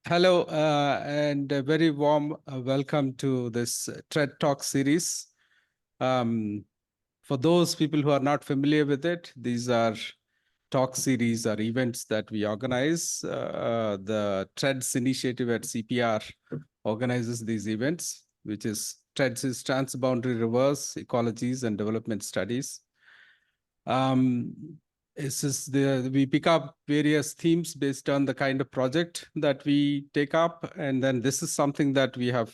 Hello, and a very warm welcome to this TED Talk series. Um, for those people who are not familiar with it, these are talk series or events that we organize. The TEDS initiative at CPR organizes these events, which is TEDS is Transboundary Rivers, Ecologies, and Development Studies. We pick up various themes based on the kind of project that we take up, and then this is something that we have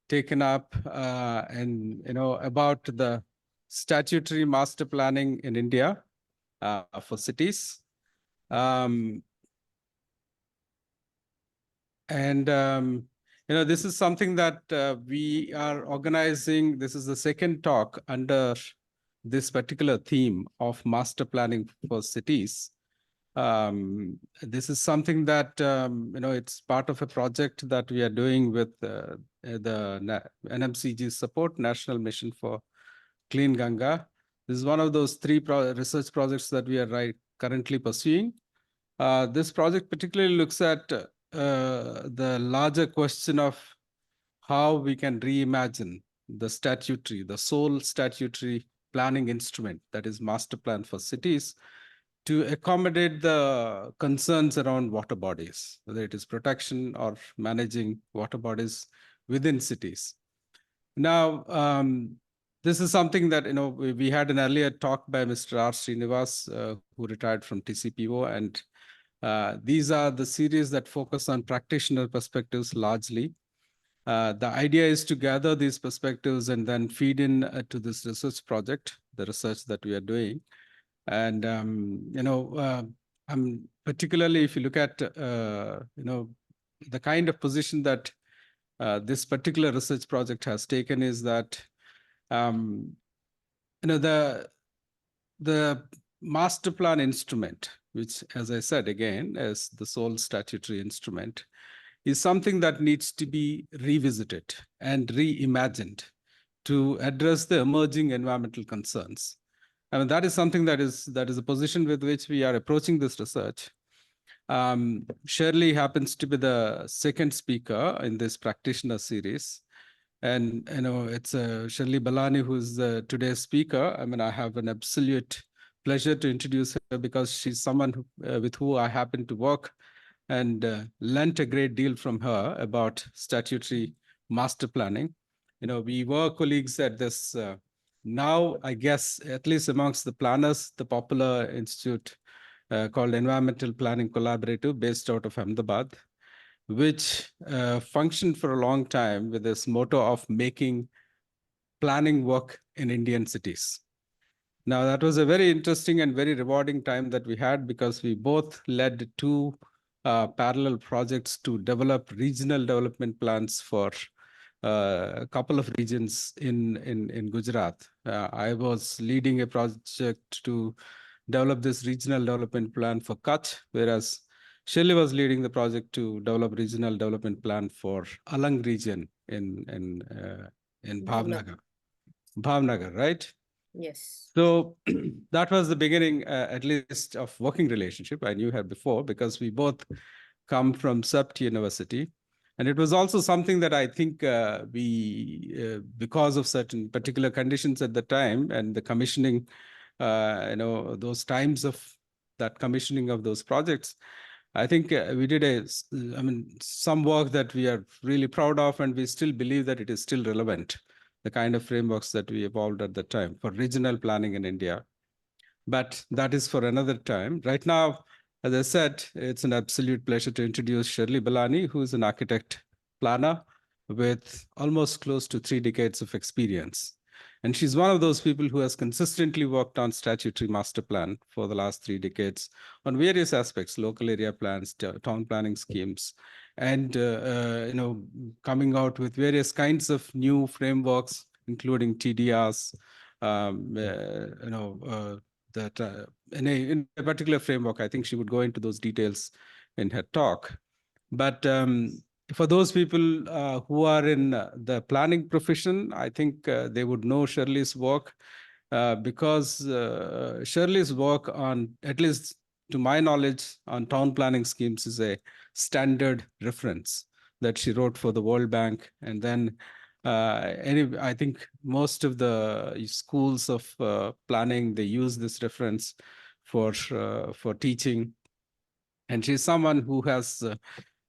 taken up, and about the statutory master planning in India for cities. Um, and this is something that we are organizing. This is the second talk under this particular theme of master planning for cities. This is something that it's part of a project that we are doing with the NMCG support, National Mission for Clean Ganga. This is one of those three research projects that we are currently pursuing. This project particularly looks at the larger question of how we can reimagine the sole statutory planning instrument, that is master plan for cities, to accommodate the concerns around water bodies, whether it is protection or managing water bodies within cities. Now, this is something that, we had an earlier talk by Mr. R. Srinivas, who retired from TCPO, and these are the series that focus on practitioner perspectives largely. The idea is to gather these perspectives and then feed in to this research project, the research that we are doing. And, particularly if you look at, the kind of position that this particular research project has taken is that, the master plan instrument, which, as I said again, as the sole statutory instrument, is something that needs to be revisited and reimagined to address the emerging environmental concerns. I mean, that is something that is a position with which we are approaching this research. Shirley happens to be the second speaker in this practitioner series. And, it's Shirley Balani, who's today's speaker. I mean, I have an absolute pleasure to introduce her because she's someone with who I happen to work and learned a great deal from her about statutory master planning. We were colleagues at this, now, I guess, at least amongst the planners, the popular institute called Environmental Planning Collaborative, based out of Ahmedabad, which functioned for a long time with this motto of making planning work in Indian cities. Now, that was a very interesting and very rewarding time that we had because we both led two parallel projects to develop regional development plans for a couple of regions in Gujarat. I was leading a project to develop this regional development plan for Kutch, whereas Shirley was leading the project to develop regional development plan for Alang region in Bhavnagar. Bhavnagar, right? Yes. So that was the beginning, at least, of working relationship. I knew her before because we both come from SEPT University. And it was also something that I think because of certain particular conditions at the time and the commissioning, those times of that commissioning of those projects, I think we did some work that we are really proud of, and we still believe that it is still relevant, the kind of frameworks that we evolved at the time for regional planning in India. But that is for another time. Right now, as I said, it's an absolute pleasure to introduce Shirley Balani, who is an architect planner with almost close to 3 decades of experience. And she's one of those people who has consistently worked on statutory master plan for the last 3 decades on various aspects, local area plans, town planning schemes, and coming out with various kinds of new frameworks, including TDRs, that in a particular framework. I think she would go into those details in her talk. But for those people who are in the planning profession, I think they would know Shirley's work because Shirley's work on at least to my knowledge, on town planning schemes is a standard reference that she wrote for the World Bank. And then I think most of the schools of planning, they use this reference for teaching. And she's someone who has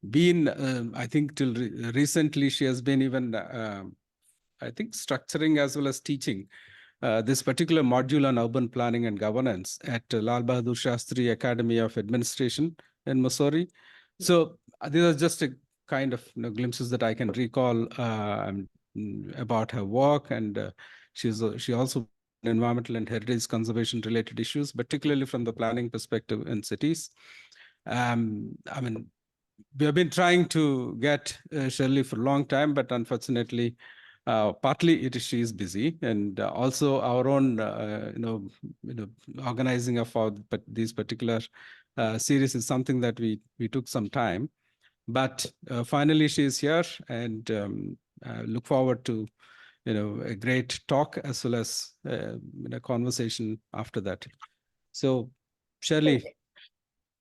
been, I think till recently, she has been even, I think, structuring as well as teaching this particular module on urban planning and governance at Lal Bahadur Shastri Academy of Administration in Mussoorie. So these are just a kind of glimpses that I can recall about her work. And she also environmental and heritage conservation related issues, particularly from the planning perspective in cities. I mean, we have been trying to get Shirley for a long time, but unfortunately, partly she is busy, and also our own, organizing of these particular series is something that we took some time. But finally, she is here, and look forward to a great talk as well as a conversation after that. So, Shirley,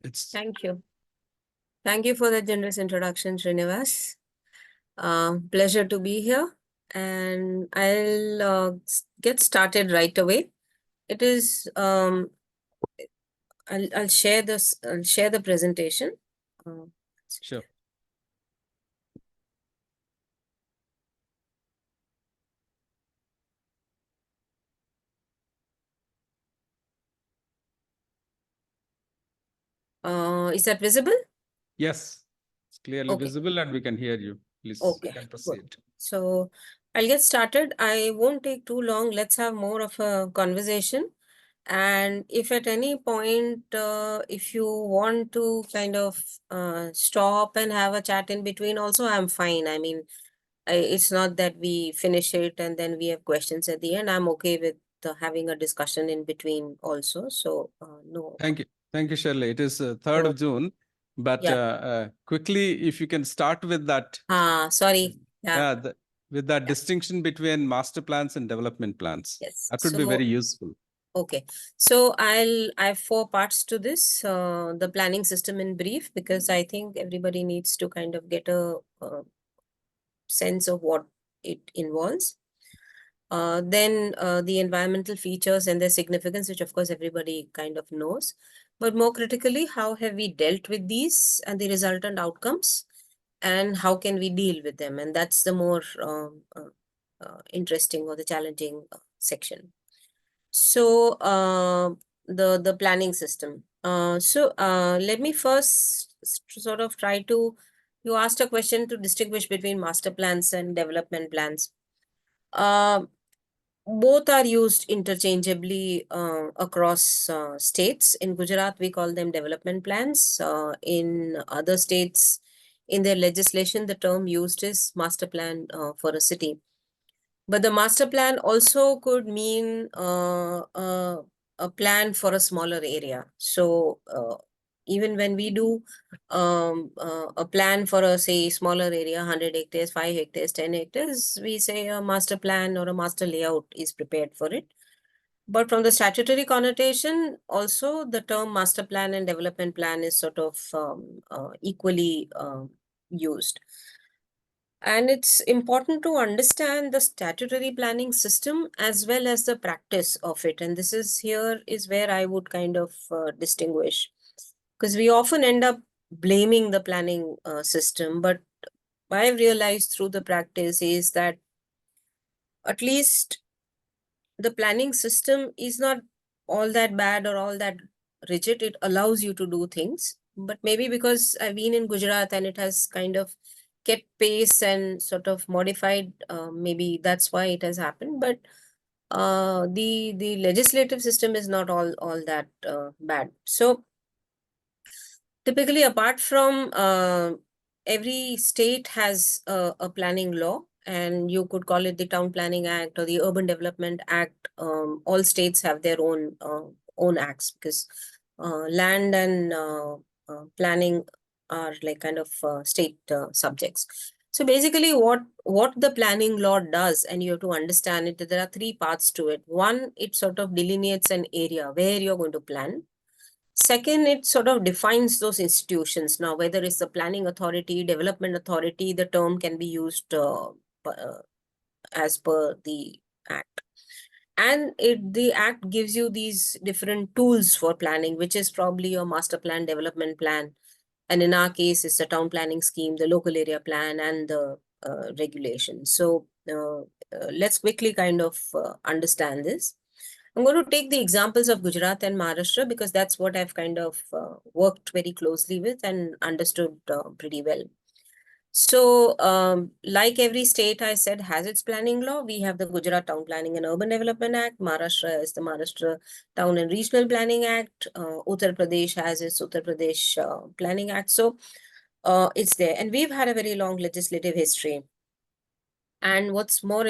it's Thank you. Thank you for the generous introduction, Srinivas. Pleasure to be here, and I'll get started right away. It is I'll share this. I'll share the presentation. sure. Is that visible? Yes, it's clearly Okay. visible and we can hear you. Please, Okay, you can good. proceed. So I'll get started. I won't take too long. Let's have more of a conversation. And if at any point, if you want to kind of stop and have a chat in between also, I'm fine. I mean, it's not that we finish it and then we have questions at the end. I'm okay with having a discussion in between also. So no. Thank you. Thank you, Shirley. It is 3rd So, of June, but yeah. quickly, if you can start with that. Sorry. Yeah. With that distinction between master plans and development plans. Yes. That would be very useful. Okay. So I have 4 parts to this, the planning system in brief, because I think everybody needs to kind of get a sense of what it involves. Then the environmental features and their significance, which of course everybody kind of knows. But more critically, how have we dealt with these and the resultant outcomes, and how can we deal with them? And that's the more interesting or the challenging section. So the planning system. Let me first sort of try to, you asked a question to distinguish between master plans and development plans. Both are used interchangeably across states. In Gujarat, we call them development plans. In other states, in their legislation, the term used is master plan for a city. But the master plan also could mean a plan for a smaller area. So even when we do a plan for a, say, smaller area, 100 hectares, 5 hectares, 10 hectares, we say a master plan or a master layout is prepared for it. But from the statutory connotation, also the term master plan and development plan is sort of equally used. And it's important to understand the statutory planning system as well as the practice of it. And this is here is where I would kind of distinguish, because we often end up blaming the planning system. But what I've realized through the practice is that at least the planning system is not all that bad or all that rigid. It allows you to do things. But maybe because I've been in Gujarat and it has kind of kept pace and sort of modified, maybe that's why it has happened. But the legislative system is not all that bad. So typically, apart from every state has a planning law, and you could call it the Town Planning Act or the Urban Development Act. All states have their own acts, because land and planning are like kind of state subjects. So basically, what the planning law does, and you have to understand it, there are 3 parts to it. One, it sort of delineates an area where you're going to plan. Second, it sort of defines those institutions. Now, whether it's the planning authority, development authority, the term can be used as per the act. And the act gives you these different tools for planning, which is probably your master plan, development plan. And in our case, it's the town planning scheme, the local area plan, and the regulation. So let's quickly kind of understand this. I'm going to take the examples of Gujarat and Maharashtra because that's what I've kind of worked very closely with and understood pretty well. So, like every state, I said, has its planning law. We have the Gujarat Town Planning and Urban Development Act. Maharashtra is the Maharashtra Town and Regional Planning Act. Uttar Pradesh has its Uttar Pradesh Planning Act. So, it's there. And we've had a very long legislative history. And what's more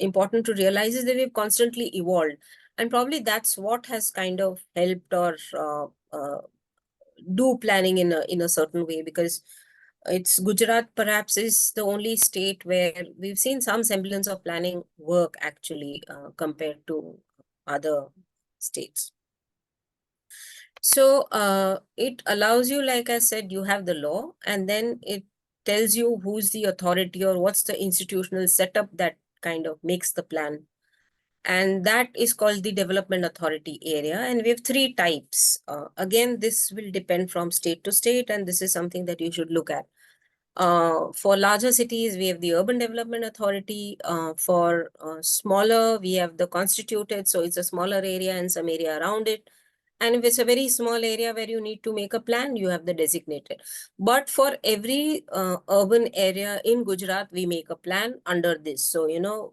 important to realize is that we've constantly evolved. And probably that's what has kind of helped or do planning in a certain way, because it's Gujarat perhaps is the only state where we've seen some semblance of planning work actually compared to other states. So it allows you, like I said, you have the law, and then it tells you who's the authority or what's the institutional setup that kind of makes the plan. And that is called the development authority area. And we have three types. Again, this will depend from state to state, and this is something that you should look at. For larger cities, we have the Urban Development Authority. For smaller, we have the constituted. So it's a smaller area and some area around it. And if it's a very small area where you need to make a plan, you have the designated. But for every urban area in Gujarat, we make a plan under this. So,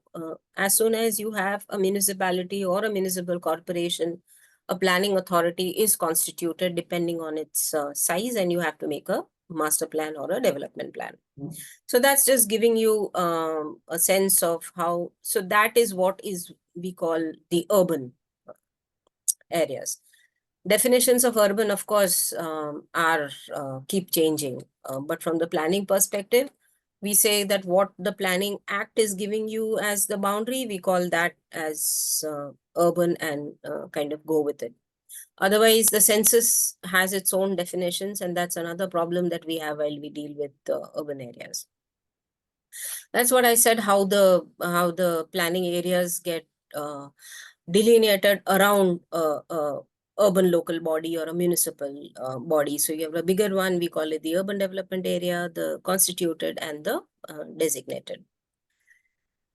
as soon as you have a municipality or a municipal corporation, a planning authority is constituted depending on its size, and you have to make a master plan or a development plan. So that's just giving you a sense of how, so that is what is we call the urban areas. Definitions of urban, of course, are keep changing. But from the planning perspective, we say that what the Planning Act is giving you as the boundary, we call that as urban, and kind of go with it. Otherwise, the census has its own definitions, and that's another problem that we have while we deal with urban areas. That's what I said, how the planning areas get delineated around urban local body or a municipal body. So you have a bigger one, we call it the urban development area, the constituted, and the designated.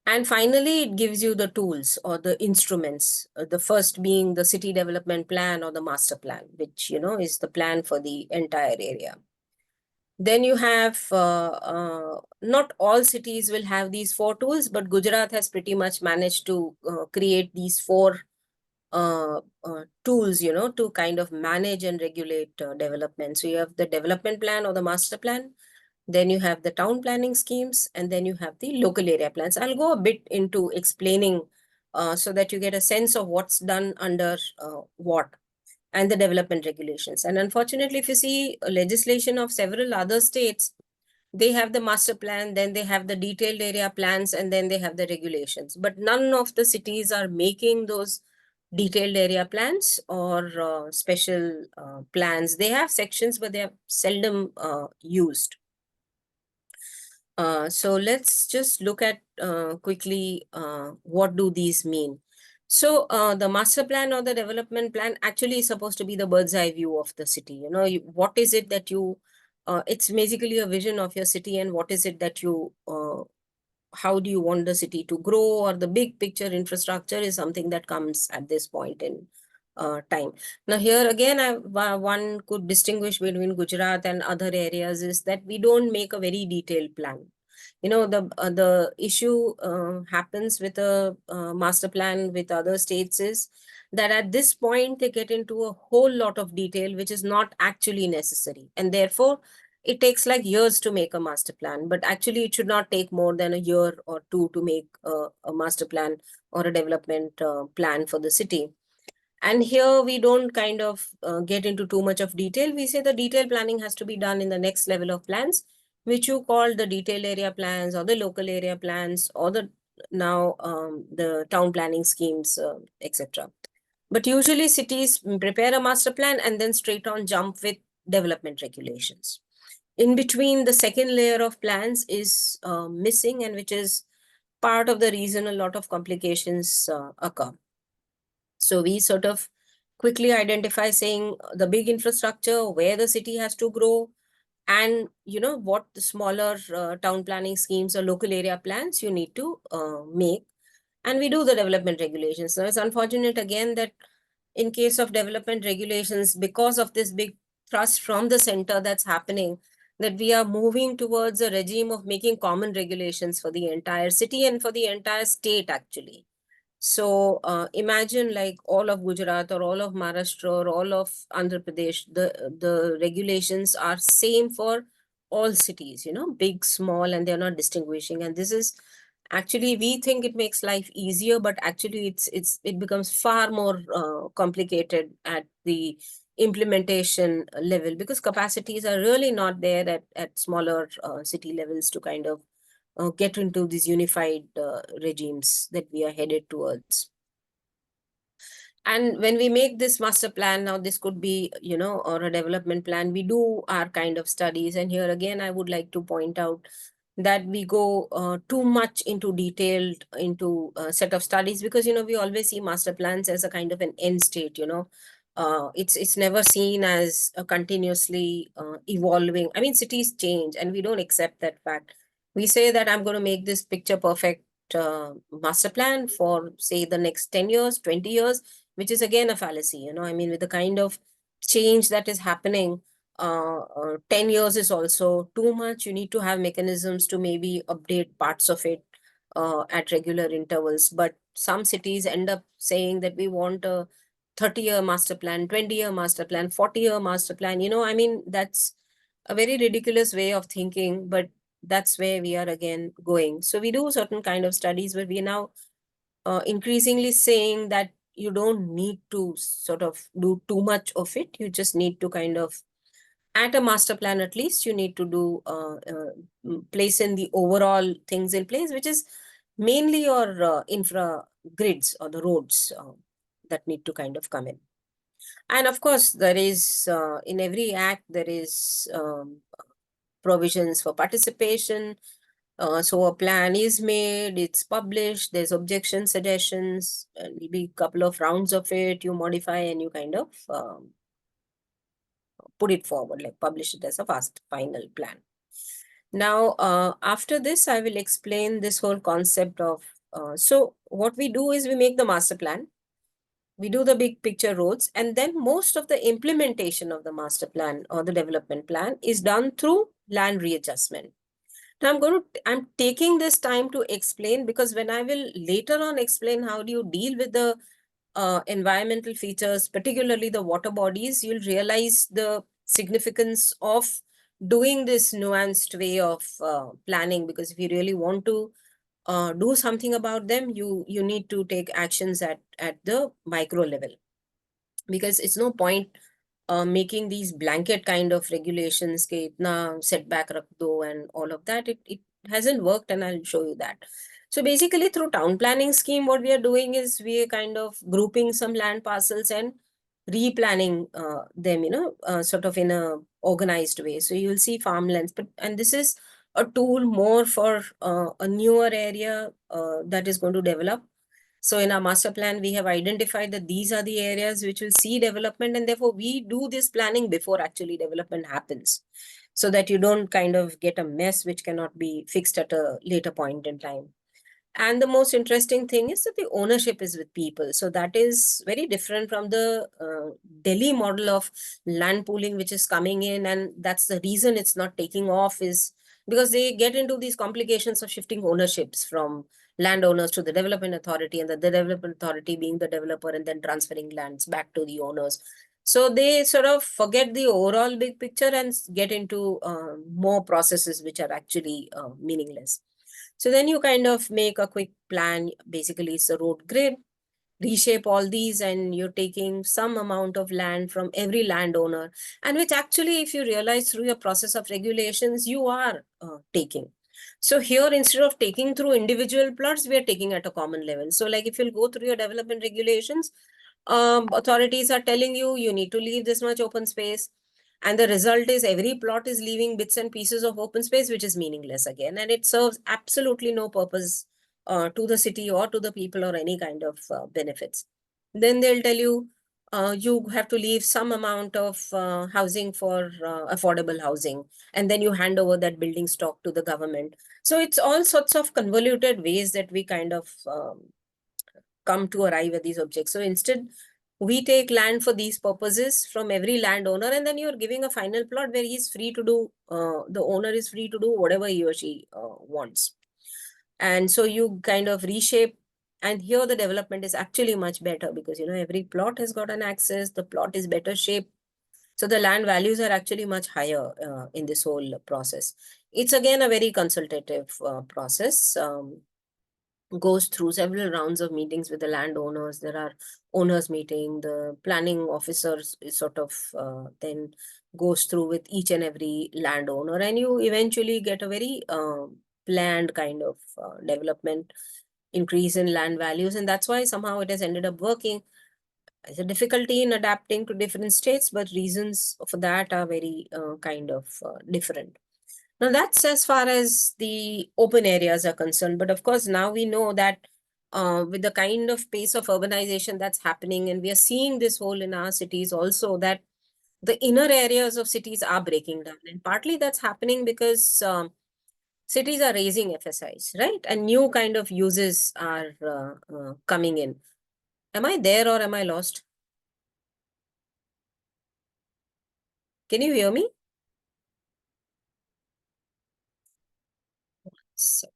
And finally, it gives you the tools or the instruments, the first being the city development plan or the master plan, which, is the plan for the entire area. Then you have, not all cities will have these four tools, but Gujarat has pretty much managed to create these four tools, to kind of manage and regulate development. So you have the development plan or the master plan, then you have the town planning schemes, and then you have the local area plans. I'll go a bit into explaining so that you get a sense of what's done under what, and the development regulations. And unfortunately, if you see legislation of several other states, they have the master plan, then they have the detailed area plans, and then they have the regulations. But none of the cities are making those detailed area plans or special plans. They have sections, but they are seldom used. So let's just look at quickly what do these mean. So the master plan or the development plan actually is supposed to be the bird's eye view of the city. What is it that you, it's basically a vision of your city, and what is it that you, how do you want the city to grow, or the big picture infrastructure is something that comes at this point in time. Now here again, one could distinguish between Gujarat and other areas is that we don't make a very detailed plan. The issue happens with a master plan with other states is that at this point they get into a whole lot of detail, which is not actually necessary. And therefore, it takes like years to make a master plan, but actually it should not take more than a year or two to make a master plan or a development plan for the city. And here we don't kind of get into too much of detail. We say the detailed planning has to be done in the next level of plans, which you call the detailed area plans or the local area plans or the town planning schemes, etc. But usually cities prepare a master plan and then straight on jump with development regulations. In between, the second layer of plans is missing, and which is part of the reason a lot of complications occur. So we sort of quickly identify saying the big infrastructure, where the city has to grow, and what the smaller town planning schemes or local area plans you need to make. And we do the development regulations. So it's unfortunate again that in case of development regulations, because of this big thrust from the center that's happening, that we are moving towards a regime of making common regulations for the entire city and for the entire state actually. So imagine like all of Gujarat or all of Maharashtra or all of Andhra Pradesh, the regulations are same for all cities, big, small, and they're not distinguishing. And this is actually, we think it makes life easier, but actually it becomes far more complicated at the implementation level, because capacities are really not there at smaller city levels to kind of get into these unified regimes that we are headed towards. And when we make this master plan, now this could be, or a development plan, we do our kind of studies. And here again, I would like to point out that we go too much into detailed into a set of studies, because, we always see master plans as a kind of an end state, it's never seen as a continuously evolving. I mean, cities change and we don't accept that fact. We say that I'm going to make this picture perfect master plan for say the next 10 years, 20 years, which is again a fallacy. I mean, with the kind of change that is happening, 10 years is also too much. You need to have mechanisms to maybe update parts of it at regular intervals. But some cities end up saying that we want a 30-year master plan, 20-year master plan, 40-year master plan. I mean, that's a very ridiculous way of thinking, but that's where we are again going. So we do certain kind of studies where we are now increasingly saying that you don't need to sort of do too much of it. You just need to kind of, at a master plan at least, you need to do place in the overall things in place, which is mainly your infra grids or the roads that need to kind of come in. And of course, there is in every act, there is provisions for participation. So a plan is made, it's published, there's objection suggestions, and maybe a couple of rounds of it, you modify and you kind of put it forward, like publish it as a fast final plan. Now, after this, I will explain this whole concept of, so what we do is we make the master plan, we do the big picture roads, and then most of the implementation of the master plan or the development plan is done through land readjustment. Now I'm taking this time to explain, because when I will later on explain how do you deal with the environmental features, particularly the water bodies, you'll realize the significance of doing this nuanced way of planning. Because if you really want to do something about them, you need to take actions at the micro level, because it's no point making these blanket kind of regulations ke itna setback rakh do and all of that. It hasn't worked, and I'll show you that. So basically, through town planning scheme, what we are doing is we are kind of grouping some land parcels and replanning them, sort of in a organized way. So you'll see farmlands, and this is a tool more for a newer area that is going to develop. So in our master plan, we have identified that these are the areas which will see development, and therefore we do this planning before actually development happens, so that you don't kind of get a mess which cannot be fixed at a later point in time. And the most interesting thing is that the ownership is with people. So that is very different from the Delhi model of land pooling, which is coming in. And that's the reason it's not taking off, is because they get into these complications of shifting ownerships from landowners to the development authority, and the development authority being the developer and then transferring lands back to the owners. So they sort of forget the overall big picture and get into more processes which are actually meaningless. So then you kind of make a quick plan. Basically, it's a road grid, reshape all these, and you're taking some amount of land from every landowner, and which actually, if you realize through your process of regulations, you are taking. So here, instead of taking through individual plots, we are taking at a common level. So like if you'll go through your development regulations, authorities are telling you, you need to leave this much open space. And the result is every plot is leaving bits and pieces of open space, which is meaningless again. And it serves absolutely no purpose to the city or to the people or any kind of benefits. Then they'll tell you, you have to leave some amount of housing for affordable housing, and then you hand over that building stock to the government. So it's all sorts of convoluted ways that we kind of come to arrive at these objects. So instead, we take land for these purposes from every landowner, and then you're giving a final plot where he's free to do, the owner is free to do whatever he or she wants. And so you kind of reshape, and here the development is actually much better because, you know, every plot has got an access, the plot is better shaped. So the land values are actually much higher in this whole process. It's again a very consultative process. Goes through several rounds of meetings with the landowners. There are owners meeting, the planning officers sort of then goes through with each and every landowner, and you eventually get a very planned kind of development, increase in land values. And that's why somehow it has ended up working. There's a difficulty in adapting to different states, but reasons for that are very kind of different. Now that's as far as the open areas are concerned. But of course, now we know that with the kind of pace of urbanization that's happening, and we are seeing this whole in our cities also, that the inner areas of cities are breaking down. And partly that's happening because cities are raising FSIs, right? And new kind of uses are coming in. Am I there or am I lost? Can you hear me? So,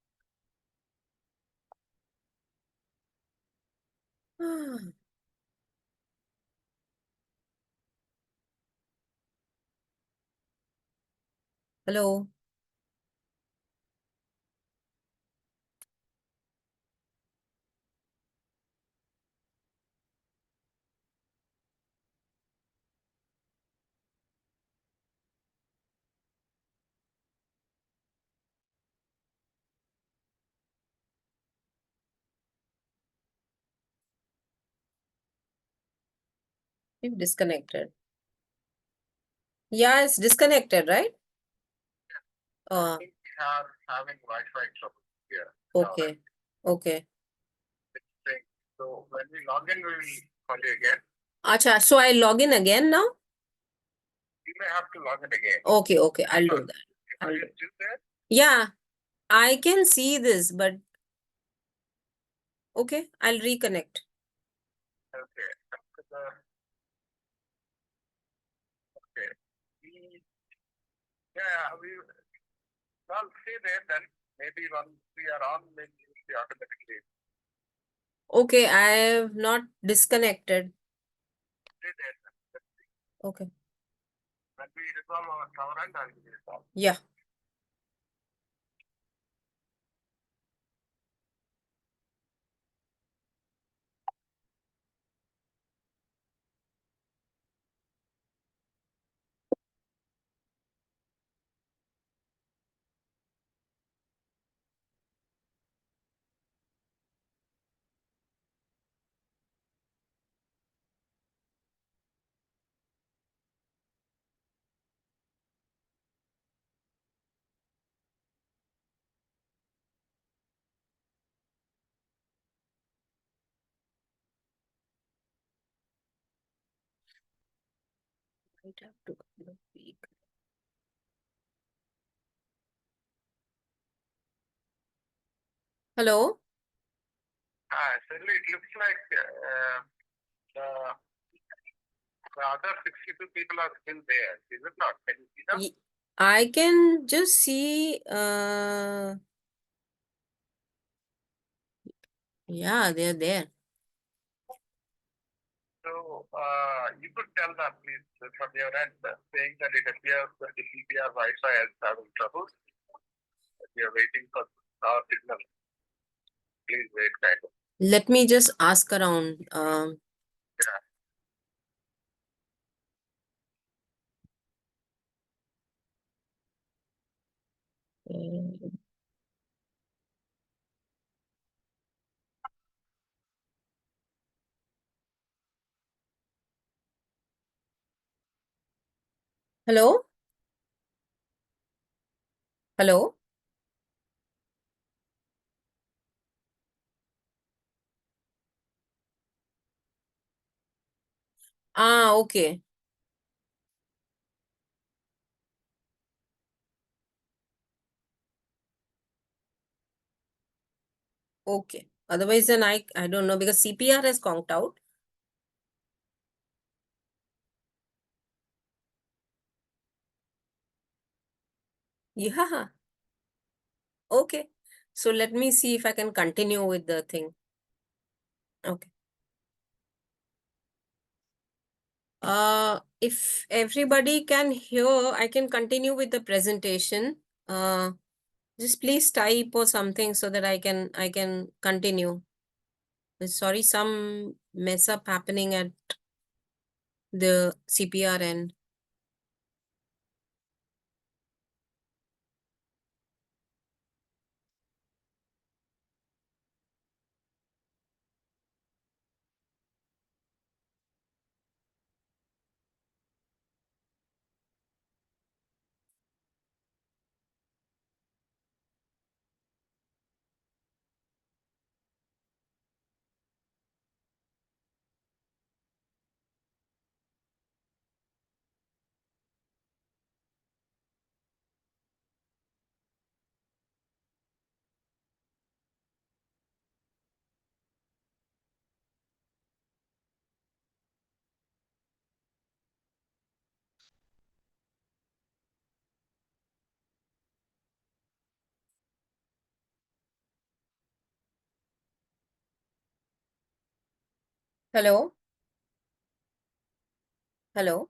hello. You've disconnected. Yeah, it's disconnected, right? I think we are having Wi-Fi trouble here. Okay. Okay. So when we log in, we will call you again. Acha, so I log in again now? You may have to log in again. Okay, okay, I'll do that. Are I'll you do. still there? Yeah, I can see this, but okay, I'll reconnect. Okay. Okay. We well stay there then. Maybe once we are on, maybe it will be automatically. Okay, I have not disconnected. Stay there then. Okay. When we resolve our end, I'll give you a call. Yeah. Might have to kind of peek. Hello? Certainly it looks like the other 62 people are still there. Is it not? Can you see them? I can just see, yeah, they're there. So you could tell them, please, from your end, saying that it appears that the CPR Wi-Fi is having trouble. We are waiting for our signal. Please wait, kind of. Let me just ask around. Hello? Hello? Ah, okay. Okay. Otherwise, then I don't know because CPR has conked out. Yeah. Okay. So let me see if I can continue with the thing. Okay. If everybody can hear, I can continue with the presentation. Just please type or something so that I can continue. Sorry, some mess up happening at the CPR end. Hello? Hello?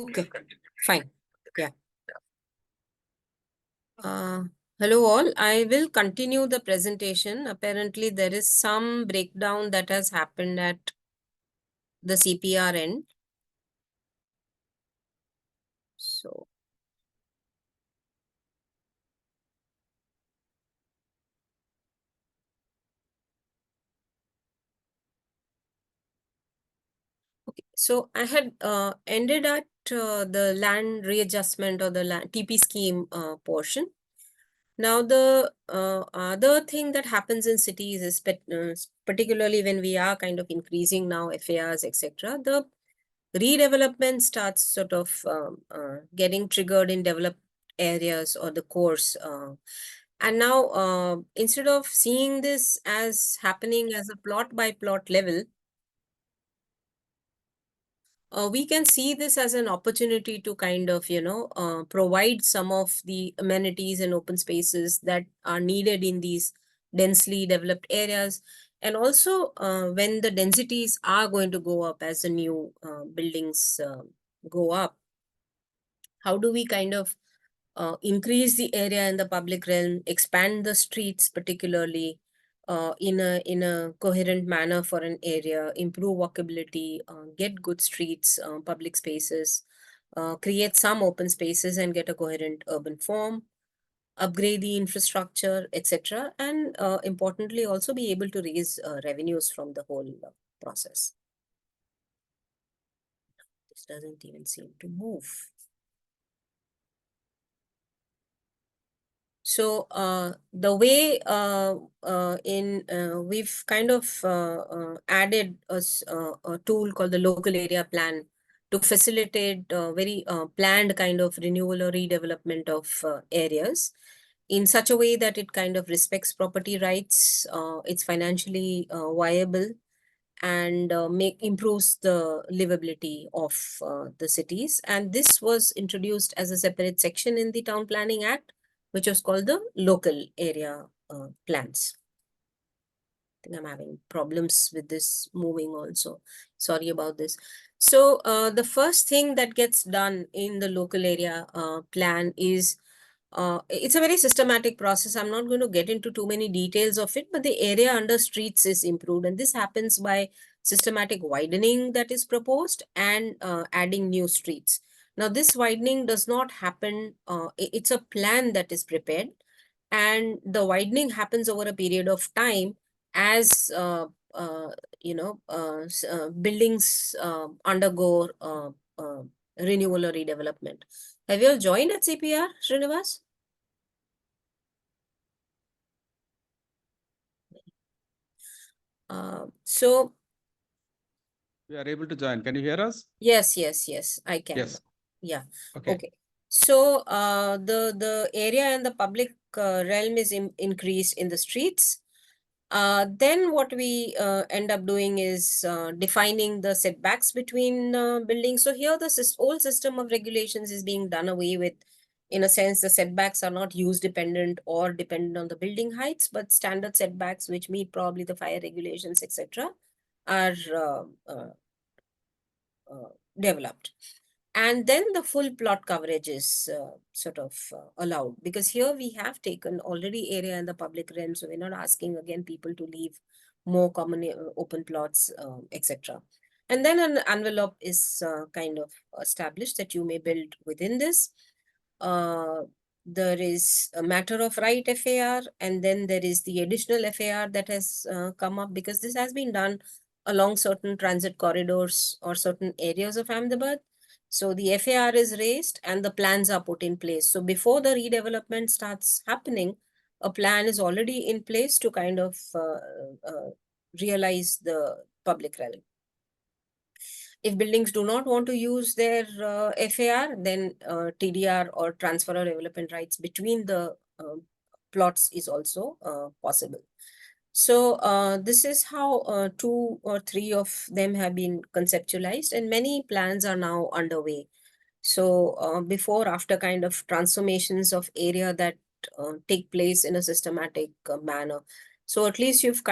Okay, fine. Yeah. Hello all. I will continue the presentation. Apparently, there is some breakdown that has happened at the CPR end. So, okay. So I had ended at the land readjustment or the land TP scheme portion. Now, the other thing that happens in cities is particularly when we are kind of increasing now FARs, etc. The redevelopment starts sort of getting triggered in developed areas or the cores. And now, instead of seeing this as happening as a plot by plot level, we can see this as an opportunity to kind of, provide some of the amenities and open spaces that are needed in these densely developed areas. And also, when the densities are going to go up as the new buildings go up, how do we kind of increase the area in the public realm, expand the streets particularly in a coherent manner for an area, improve walkability, get good streets, public spaces, create some open spaces and get a coherent urban form, upgrade the infrastructure, etc. And importantly, also be able to raise revenues from the whole process. This doesn't even seem to move. So the way we've kind of added a tool called the local area plan to facilitate very planned kind of renewal or redevelopment of areas in such a way that it kind of respects property rights, it's financially viable, and improves the livability of the cities. And this was introduced as a separate section in the Town Planning Act, which was called the local area plans. I think I'm having problems with this moving also. Sorry about this. So the first thing that gets done in the local area plan is it's a very systematic process. I'm not going to get into too many details of it, but the area under streets is improved. And this happens by systematic widening that is proposed and adding new streets. Now, this widening does not happen, it's a plan that is prepared. And the widening happens over a period of time as buildings undergo renewal or redevelopment. Have you all joined at CPR, Srinivas? So We are able to join. Can you hear us? yes, I can. Yes. Yeah. Okay. Okay. So the area and the public realm is increased in the streets. Then what we end up doing is defining the setbacks between buildings. So here the whole system of regulations is being done away with. In a sense, the setbacks are not use dependent or dependent on the building heights, but standard setbacks which meet probably the fire regulations, etc., are developed. And then the full plot coverage is allowed, because here we have taken already area in the public realm. So we're not asking again people to leave more common open plots, etc. And then an envelope is kind of established that you may build within this. There is a matter of right FAR, and then there is the additional FAR that has come up, because this has been done along certain transit corridors or certain areas of Ahmedabad. So the FAR is raised and the plans are put in place. So before the redevelopment starts happening, a plan is already in place to kind of realize the public realm. If buildings do not want to use their FAR, then TDR or transfer of development rights between the plots is also possible. So this is how 2 or 3 of them have been conceptualized, and many plans are now underway. So before, after kind of transformations of area that take place in a systematic manner. So at least you've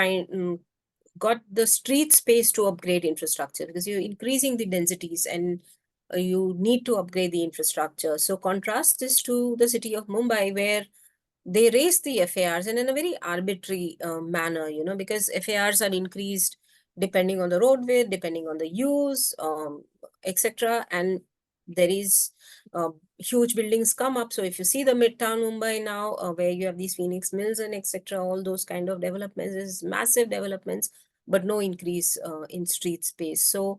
got the street space to upgrade infrastructure, because you're increasing the densities and you need to upgrade the infrastructure. So contrast this to the city of Mumbai, where they raise the FARs and in a very arbitrary manner, because FARs are increased depending on the roadway, depending on the use, etc. And there is huge buildings come up. So if you see the Midtown Mumbai now, where you have these Phoenix Mills and etc., all those kind of developments is massive developments, but no increase in street space. So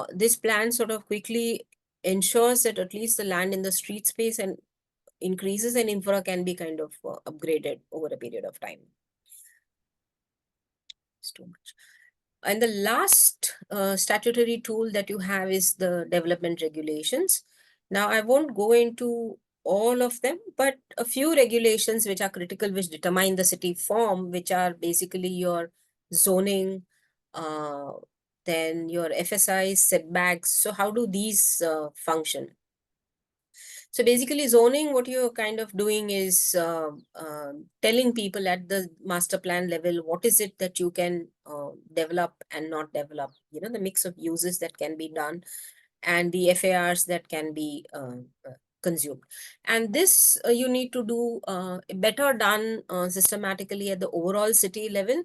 this plan sort of quickly ensures that at least the land in the street space and increases and infra can be kind of upgraded over a period of time. It's too much. And the last statutory tool that you have is the development regulations. Now, I won't go into all of them, but a few regulations which are critical, which determine the city form, which are basically your zoning, then your FSI, setbacks. So how do these function? So basically zoning, what you're kind of doing is telling people at the master plan level, what is it that you can develop and not develop, the mix of uses that can be done and the FARs that can be consumed. And this you need to do better done systematically at the overall city level,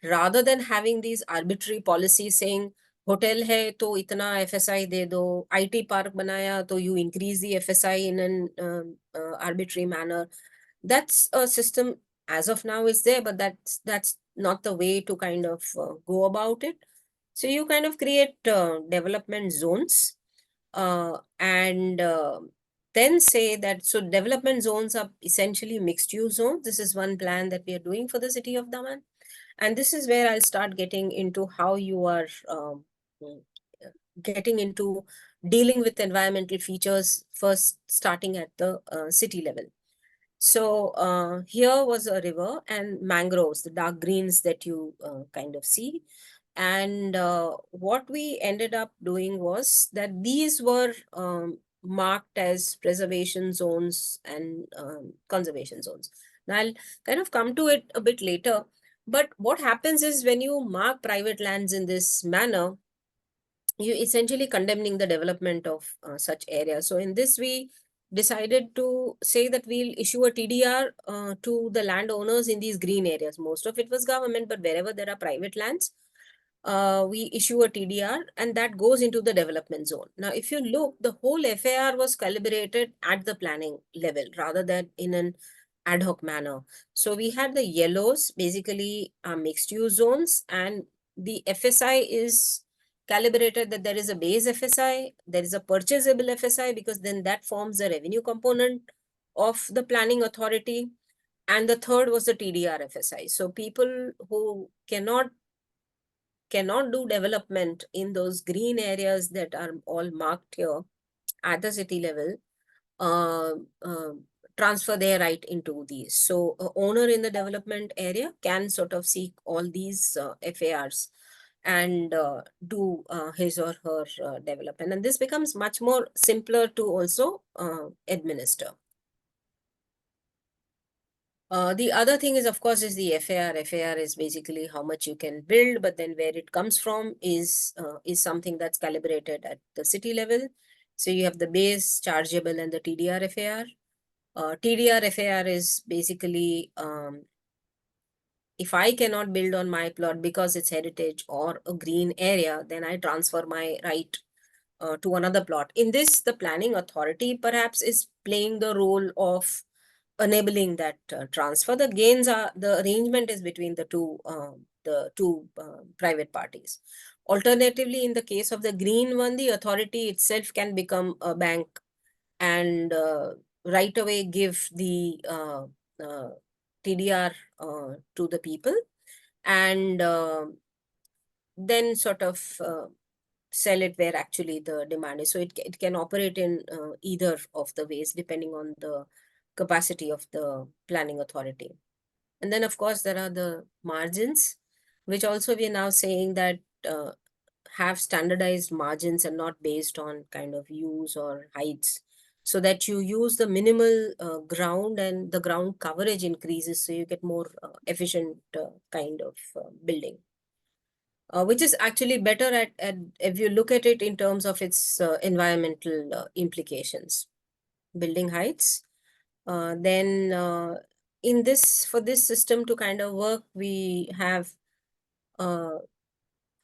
rather than having these arbitrary policies saying, hotel है तो इतना FSI दे दो, IT park बनाया तो you increase the FSI in an arbitrary manner. That's a system as of now is there, but that's not the way to kind of go about it. So you kind of create development zones and then say that, so development zones are essentially mixed use zones. This is one plan that we are doing for the city of Daman. And this is where I'll start getting into how you are getting into dealing with environmental features first starting at the city level. So here was a river and mangroves, the dark greens that you kind of see. And what we ended up doing was that these were marked as preservation zones and conservation zones. Now I'll kind of come to it a bit later. But what happens is when you mark private lands in this manner, you essentially condemning the development of such areas. So in this, we decided to say that we'll issue a TDR to the landowners in these green areas. Most of it was government, but wherever there are private lands, we issue a TDR and that goes into the development zone. Now, if you look, the whole FAR was calibrated at the planning level rather than in an ad hoc manner. So we had the yellows, basically mixed use zones, and the FSI is calibrated that there is a base FSI, there is a purchasable FSI, because then that forms the revenue component of the planning authority. And the third was the TDR FSI. So people who cannot do development in those green areas that are all marked here at the city level, uh, uh, transfer their right into these. So a owner in the development area can sort of seek all these FARs and do his or her development. And this becomes much more simpler to also administer. The other thing is, of course, is the FAR. FAR is basically how much you can build, but then where it comes from is something that's calibrated at the city level. So you have the base, chargeable, and the TDR FAR. TDR FAR is basically if I cannot build on my plot because it's heritage or a green area, then I transfer my right to another plot. In this, the planning authority perhaps is playing the role of enabling that transfer. The gains are, the arrangement is between the two private parties. Alternatively, in the case of the green one, the authority itself can become a bank and right away give the TDR to the people, and then sort of sell it where actually the demand is. So it can operate in either of the ways depending on the capacity of the planning authority. And then, of course, there are the margins, which also we are now saying that have standardized margins and not based on kind of use or heights, so that you use the minimal ground and the ground coverage increases, so you get more efficient kind of building. Which is actually better at if you look at it in terms of its environmental implications. Building heights. Then in this, for this system to kind of work, we have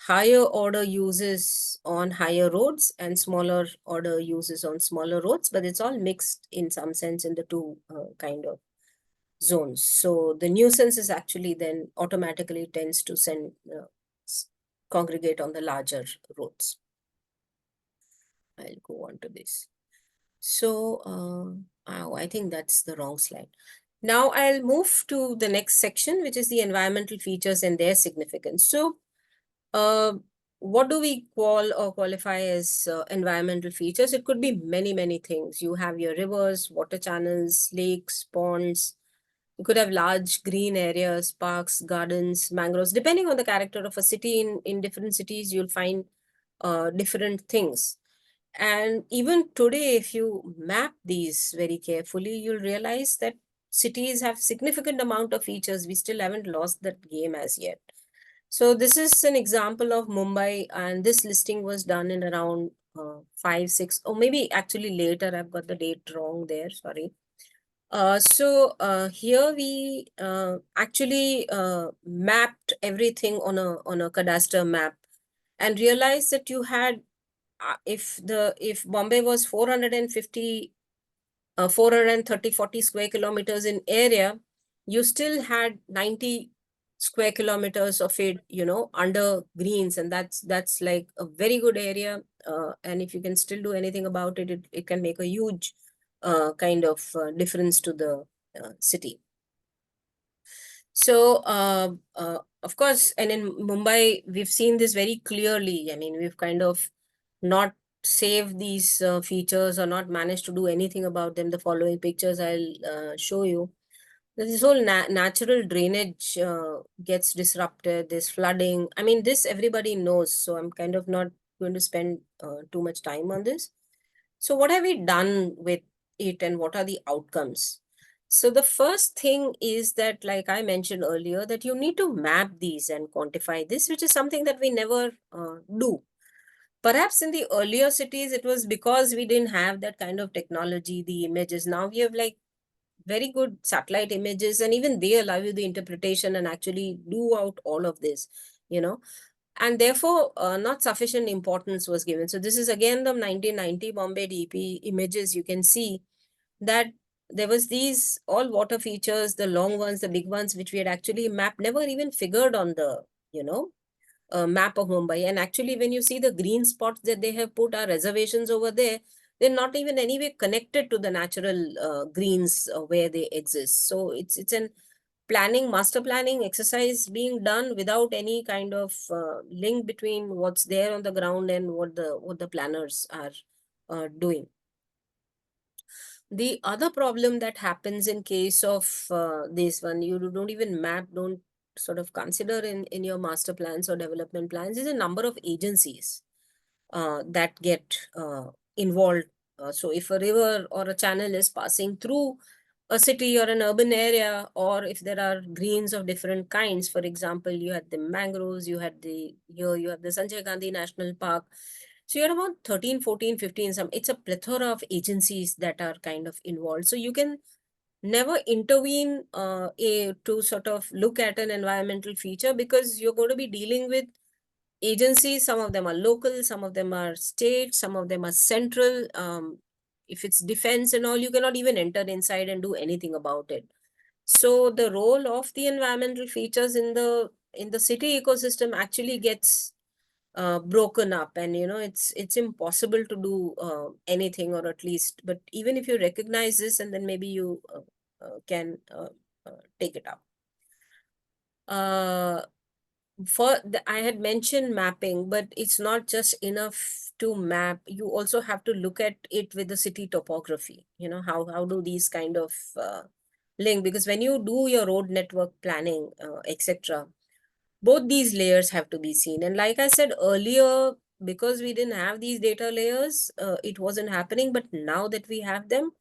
higher order uses on higher roads and smaller order uses on smaller roads, but it's all mixed in some sense in the two kind of zones. So the nuisance is actually then automatically tends to congregate on the larger roads. I'll go on to this. So I think that's the wrong slide. Now I'll move to the next section, which is the environmental features and their significance. So what do we call or qualify as environmental features? It could be many, many things. You have your rivers, water channels, lakes, ponds. You could have large green areas, parks, gardens, mangroves. Depending on the character of a city, in different cities, you'll find different things. And even today, if you map these very carefully, you'll realize that cities have significant amount of features. We still haven't lost that game as yet. So this is an example of Mumbai, and this listing was done in around 5, 6, or maybe actually later. I've got the date wrong there, sorry. So here we actually mapped everything on a cadastre map and realized that you had, if Bombay was 430, 40 square kilometers in area, you still had 90 square kilometers of it, under greens, and that's like a very good area. And if you can still do anything about it, it can make a huge kind of difference to the city. So, of course, and in Mumbai, we've seen this very clearly. I mean, we've kind of not save these features or not manage to do anything about them. The following pictures I'll show you. This whole natural drainage gets disrupted. There's flooding. I mean, this everybody knows. So I'm kind of not going to spend too much time on this. So what have we done with it and what are the outcomes? So the first thing is that, like I mentioned earlier, that you need to map these and quantify this, which is something that we never do. Perhaps in the earlier cities, it was because we didn't have that kind of technology, the images. Now we have like very good satellite images, and even they allow you the interpretation and actually do out all of this, you know, and therefore not sufficient importance was given. So this is again the 1990 Bombay DP images. You can see that there was these all water features, the long ones, the big ones, which we had actually mapped, never even figured on the, map of Mumbai. And actually, when you see the green spots that they have put are reservations over there, they're not even anyway connected to the natural greens where they exist. So it's an master planning exercise being done without any kind of link between what's there on the ground and what the planners are doing. The other problem that happens in case of this one, you don't even map, don't sort of consider in your master plans or development plans, is a number of agencies that get involved. So if a river or a channel is passing through a city or an urban area, or if there are greens of different kinds, for example, you had the mangroves, you have the Sanjay Gandhi National Park. So you had about 13, 14, 15, it's a plethora of agencies that are kind of involved. So you can never intervene to sort of look at an environmental feature, because you're going to be dealing with agencies. Some of them are local, some of them are state, some of them are central. If it's defense and all, you cannot even enter inside and do anything about it. So the role of the environmental features in the city ecosystem actually gets broken up, and it's impossible to do anything, or at least, but even if you recognize this, and then maybe you can take it up. I had mentioned mapping, but it's not just enough to map. You also have to look at it with the city topography. How do these kind of link? Because when you do your road network planning, etc., both these layers have to be seen. And like I said earlier, because we didn't have these data layers, it wasn't happening. But now that we have them,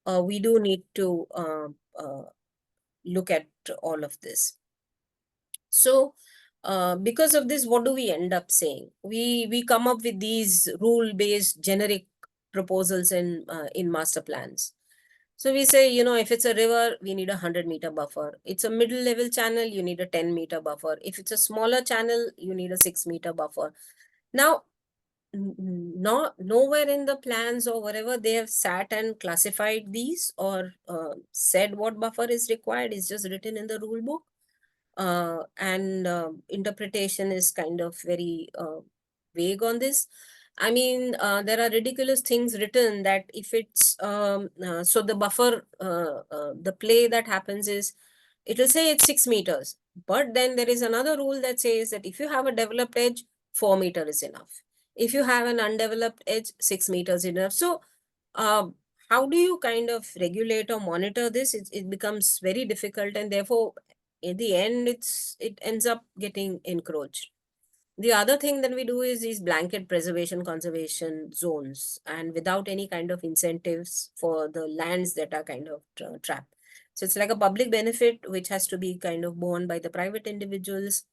we do need to look at all of this. So because of this, what do we end up saying? We come up with these rule-based generic proposals in master plans. So we say, if it's a river, we need a 100-meter buffer. It's a middle level channel, you need a 10-meter buffer. If it's a smaller channel, you need a 6-meter buffer. Now, nowhere in the plans or whatever they have sat and classified these or said what buffer is required. It's just written in the rule book. And interpretation is kind of very vague on this. I mean, there are ridiculous things written that if it's so the buffer, the play that happens is, it will say it's 6 meters, but then there is another rule that says that if you have a developed edge, 4 meter is enough. If you have an undeveloped edge, 6 meters is enough. So how do you kind of regulate or monitor this? It becomes very difficult, and therefore in the end, it ends up getting encroached. The other thing that we do is these blanket preservation conservation zones, and without any kind of incentives for the lands that are kind of trapped. So it's like a public benefit which has to be kind of borne by the private individuals,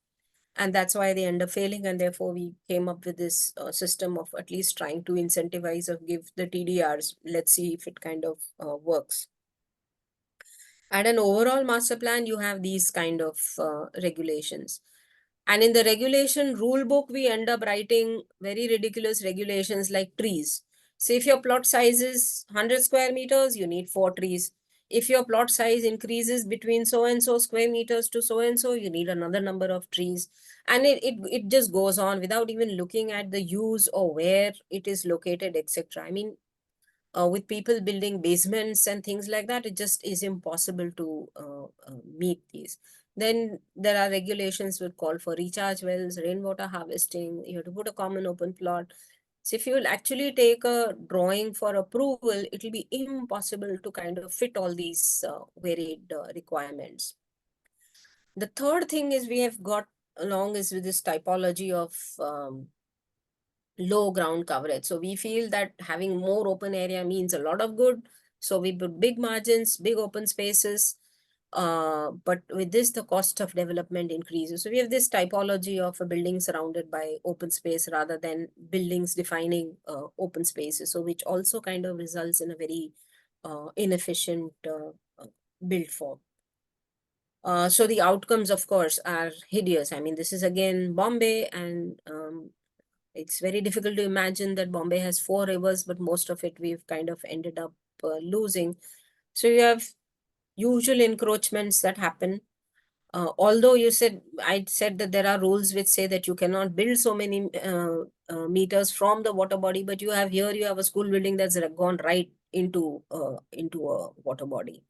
and that's why they end up failing. And therefore we came up with this system of at least trying to incentivize or give the TDRs. Let's see if it kind of works. At an overall master plan, you have these kind of regulations. And in the regulation rule book, we end up writing very ridiculous regulations like trees. So if your plot size is 100 square meters, you need 4 trees. If your plot size increases between so and so square meters to so and so, you need another number of trees. And it just goes on without even looking at the use or where it is located, etc. I mean, with people building basements and things like that, it just is impossible to meet these. Then there are regulations which call for recharge wells, rainwater harvesting. You have to put a common open plot. So if you will actually take a drawing for approval, it will be impossible to kind of fit all these varied requirements. The third thing is we have got along is with this typology of low ground coverage. So we feel that having more open area means a lot of good. So we put big margins, big open spaces. But with this, the cost of development increases. So we have this typology of a building surrounded by open space rather than buildings defining open spaces. So which also kind of results in a very inefficient build form. So the outcomes, of course, are hideous. I mean, this is again Bombay, and it's very difficult to imagine that Bombay has 4 rivers, but most of it we've kind of ended up losing. So you have usual encroachments that happen. Although I said that there are rules which say that you cannot build so many meters from the water body, but you have a school building that's gone right into a water body.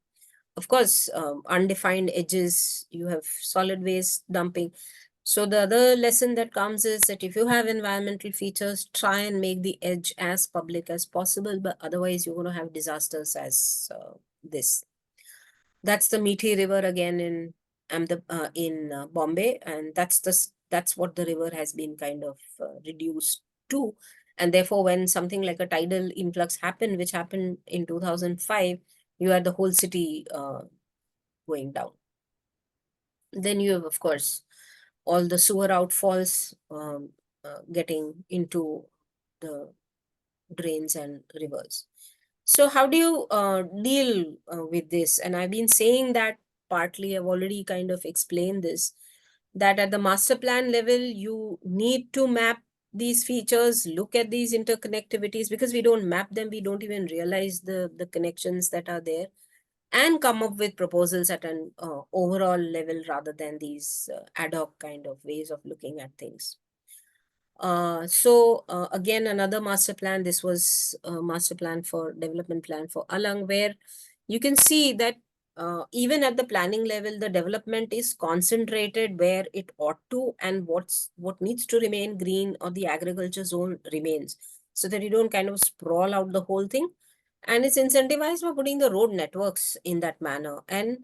Of course, undefined edges, you have solid waste dumping. So the other lesson that comes is that if you have environmental features, try and make the edge as public as possible, but otherwise you're going to have disasters as this. That's the Meethi River again in Bombay, and that's what the river has been kind of reduced to. And therefore, when something like a tidal influx happened, which happened in 2005, you had the whole city going down. Then you have, of course, all the sewer outfalls getting into the drains and rivers. So how do you deal with this? And I've been saying that partly, I've already kind of explained this, that at the master plan level, you need to map these features, look at these interconnectivities, because we don't map them, we don't even realize the connections that are there, and come up with proposals at an overall level rather than these ad hoc kind of ways of looking at things. Again, another master plan. This was a master plan for development plan for Alang, where you can see that even at the planning level, the development is concentrated where it ought to, and what needs to remain green or the agriculture zone remains, so that you don't kind of sprawl out the whole thing. And it's incentivized by putting the road networks in that manner and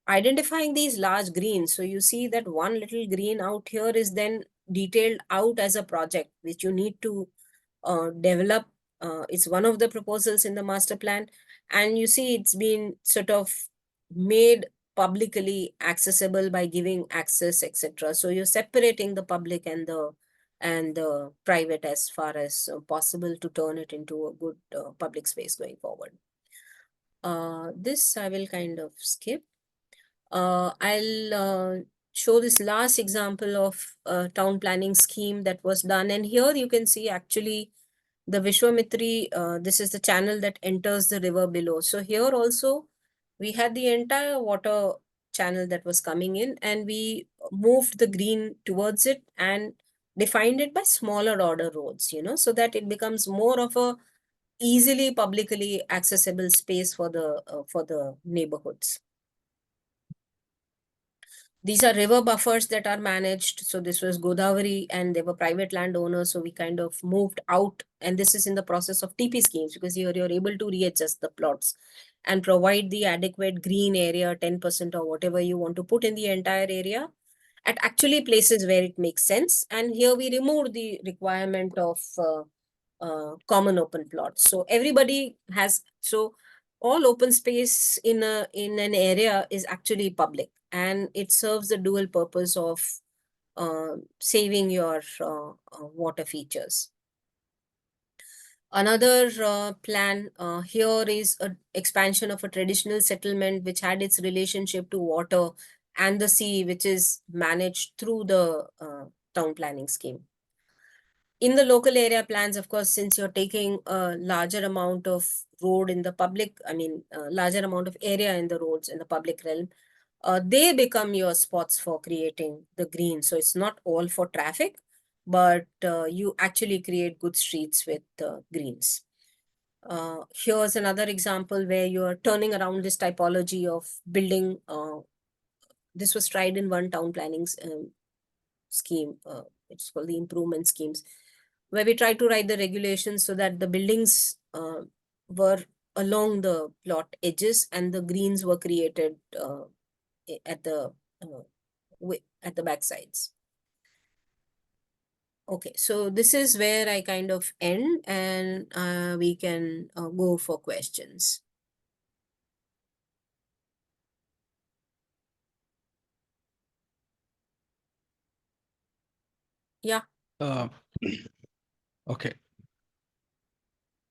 identifying these large greens. So you see that one little green out here is then detailed out as a project which you need to develop. It's one of the proposals in the master plan, and you see it's been sort of made publicly accessible by giving access, etc. So you're separating the public and the private as far as possible to turn it into a good public space going forward. This I will kind of skip. I'll show this last example of a town planning scheme that was done. And here you can see actually the Vishwamitri, this is the channel that enters the river below. So here also we had the entire water channel that was coming in, and we moved the green towards it and defined it by smaller order roads, so that it becomes more of a easily publicly accessible space for the neighborhoods. These are river buffers that are managed. So this was Godavari and they were private landowners. So we kind of moved out, and this is in the process of TP schemes, because you're able to readjust the plots and provide the adequate green area, 10% or whatever you want to put in the entire area at actually places where it makes sense. And here we removed the requirement of common open plots. So everybody has, so all open space in an area is actually public, and it serves the dual purpose of saving your water features. Another plan here is an expansion of a traditional settlement which had its relationship to water and the sea, which is managed through the town planning scheme. In the local area plans, of course, since you're taking a larger amount of road in the public, larger amount of area in the roads in the public realm, they become your spots for creating the green. So it's not all for traffic, but you actually create good streets with greens. Here's another example where you're turning around this typology of building. This was tried in one town planning scheme. It's called the improvement schemes, where we tried to write the regulations so that the buildings were along the plot edges and the greens were created at the at the back sides. Okay, so this is where I kind of end, and we can go for questions. Yeah. Okay.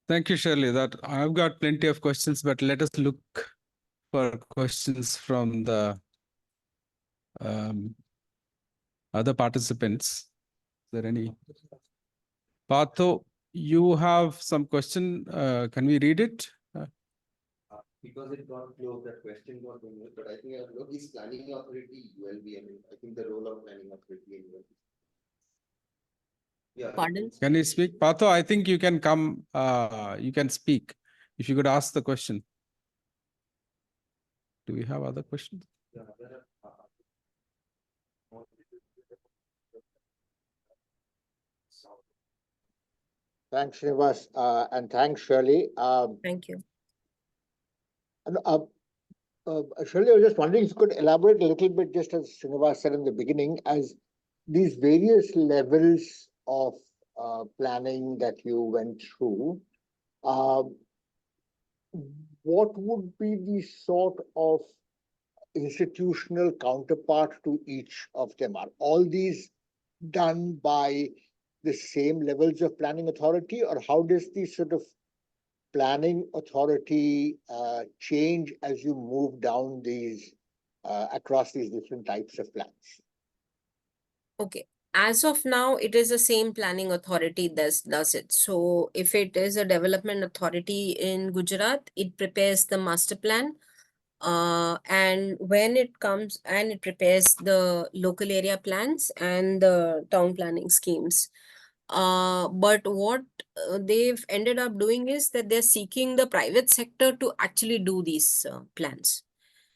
Thank you, Shirley. That I've got plenty of questions, but let us look for questions from the other participants. Is there any? Partho, you have some question. Can we read it? Because it got closed, that question got removed, but I think look, is planning authority ULB? I mean, I think the role of planning authority in ULB. Yeah. Pardon? Can you speak? Partho, I think you can come, you can speak. If you could ask the question. Do we have other questions? Yeah, Thanks, Srinivas, and thanks, Shirley. Thank you. Shirley, I was just wondering if you could elaborate a little bit, just as Srinivas said in the beginning, as these various levels of planning that you went through, what would be the sort of institutional counterpart to each of them? Are all these done by the same levels of planning authority, or how does the sort of planning authority change as you move down these across these different types of plans? Okay. As of now, it is the same planning authority that does it. So if it is a development authority in Gujarat, it prepares the master plan. And when it comes and it prepares the local area plans and the town planning schemes. But what they've ended up doing is that they're seeking the private sector to actually do these plans.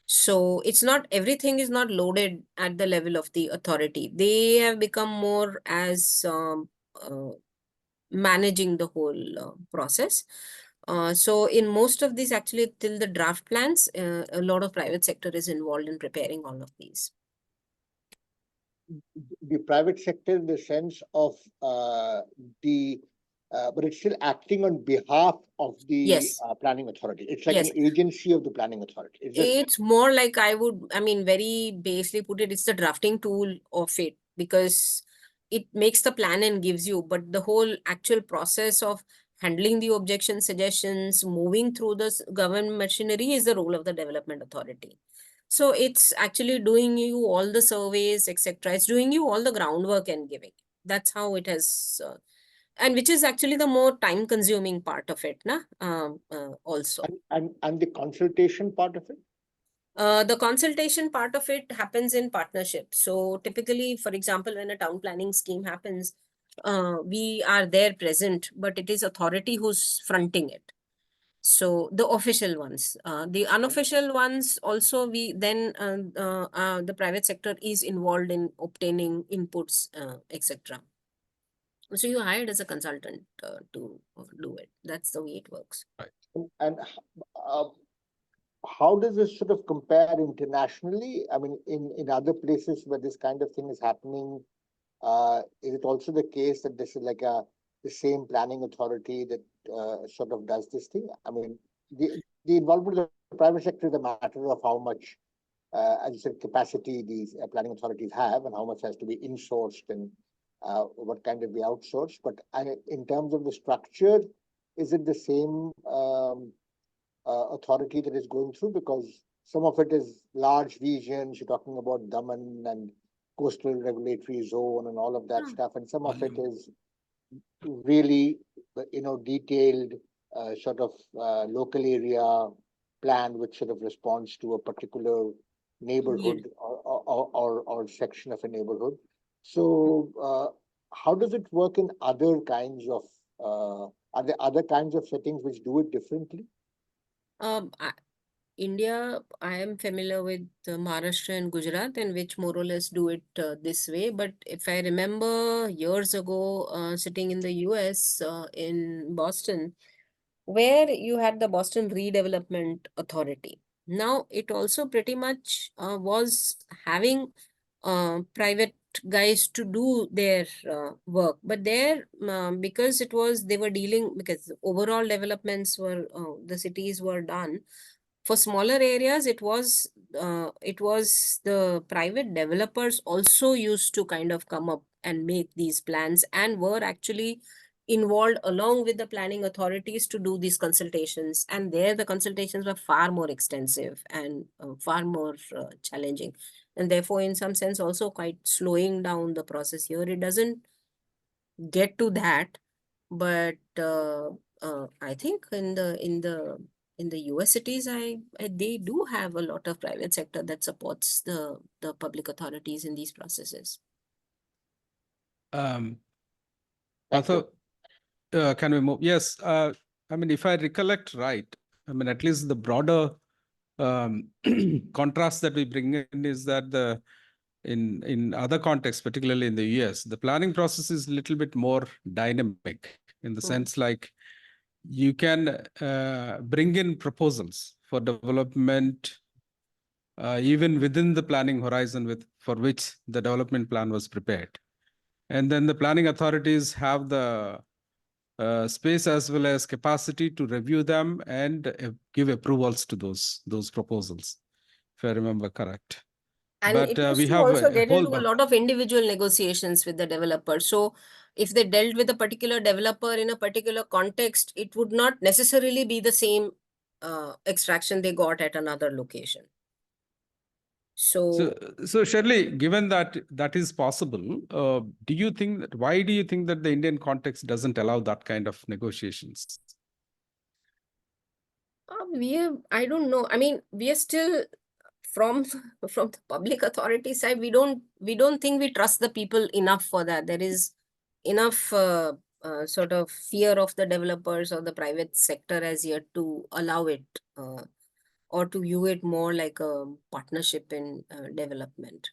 So it's not, everything is not loaded at the level of the authority. They have become more as managing the whole process. So in most of these, actually till the draft plans, a lot of private sector is involved in preparing all of these. The private sector in the sense of but it's still acting on behalf of the Yes. planning authority. It's like Yes. an agency of the planning authority. It's more like I mean, very basically put it, it's the drafting tool of it, because it makes the plan and gives you, but the whole actual process of handling the objection suggestions, moving through the government machinery is the role of the development authority. So it's actually doing you all the surveys, etc. It's doing you all the groundwork and giving. That's how it has, and which is actually the more time consuming part of it, also. And the consultation part of it? The consultation part of it happens in partnership. So typically, for example, when a town planning scheme happens, we are there present, but it is authority who's fronting it. So the official ones, the unofficial ones also, we then the private sector is involved in obtaining inputs, etc. So you hired as a consultant to do it. That's the way it works. And how does this sort of compare internationally? I mean, in other places where this kind of thing is happening, is it also the case that this is like the same planning authority that sort of does this thing? I mean, the involvement of the private sector is a matter of how much, as you said, capacity these planning authorities have and how much has to be insourced and what kind of be outsourced. But in terms of the structure, is it the same authority that is going through? Because some of it is large regions, you're talking about Daman and coastal regulatory zone and all of that stuff, and some of it is really, detailed sort of local area plan, which sort of responds to a particular neighborhood or section of a neighborhood. So how does it work in other kinds of, are there other kinds of settings which do it differently? India, I am familiar with Maharashtra and Gujarat, and which more or less do it this way. But if I remember years ago, sitting in the US, in Boston, where you had the Boston Redevelopment Authority. Now, it also pretty much was having private guys to do their work, but there, because they were dealing, because overall developments were, the cities were done. For smaller areas, it was the private developers also used to kind of come up and make these plans, and were actually involved along with the planning authorities to do these consultations. And there the consultations were far more extensive and far more challenging, and therefore in some sense also quite slowing down the process. Here it doesn't get to that, but I think in the US cities, they do have a lot of private sector that supports the public authorities in these processes. Thank you. Also, can we move? Yes, I mean, if I recollect right, I mean, at least the broader contrast that we bring in is that in other contexts, particularly in the US, the planning process is a little bit more dynamic in the Hmm. sense like you can bring in proposals for development even within the planning horizon for which the development plan was prepared. And then the planning authorities have the space as well as capacity to review them and give approvals to those proposals, if I remember correct. And But it used we to have also a get whole into a lot of individual negotiations with the developer. So if they dealt with a particular developer in a particular context, it would not necessarily be the same extraction they got at another location. So, so Shirley, given that that is possible, why do you think that the Indian context doesn't allow that kind of negotiations? I don't know. I mean, we are still from from the public authority side. We don't think we trust the people enough for that. There is enough sort of fear of the developers or the private sector as yet to allow it, or to view it more like a partnership in development.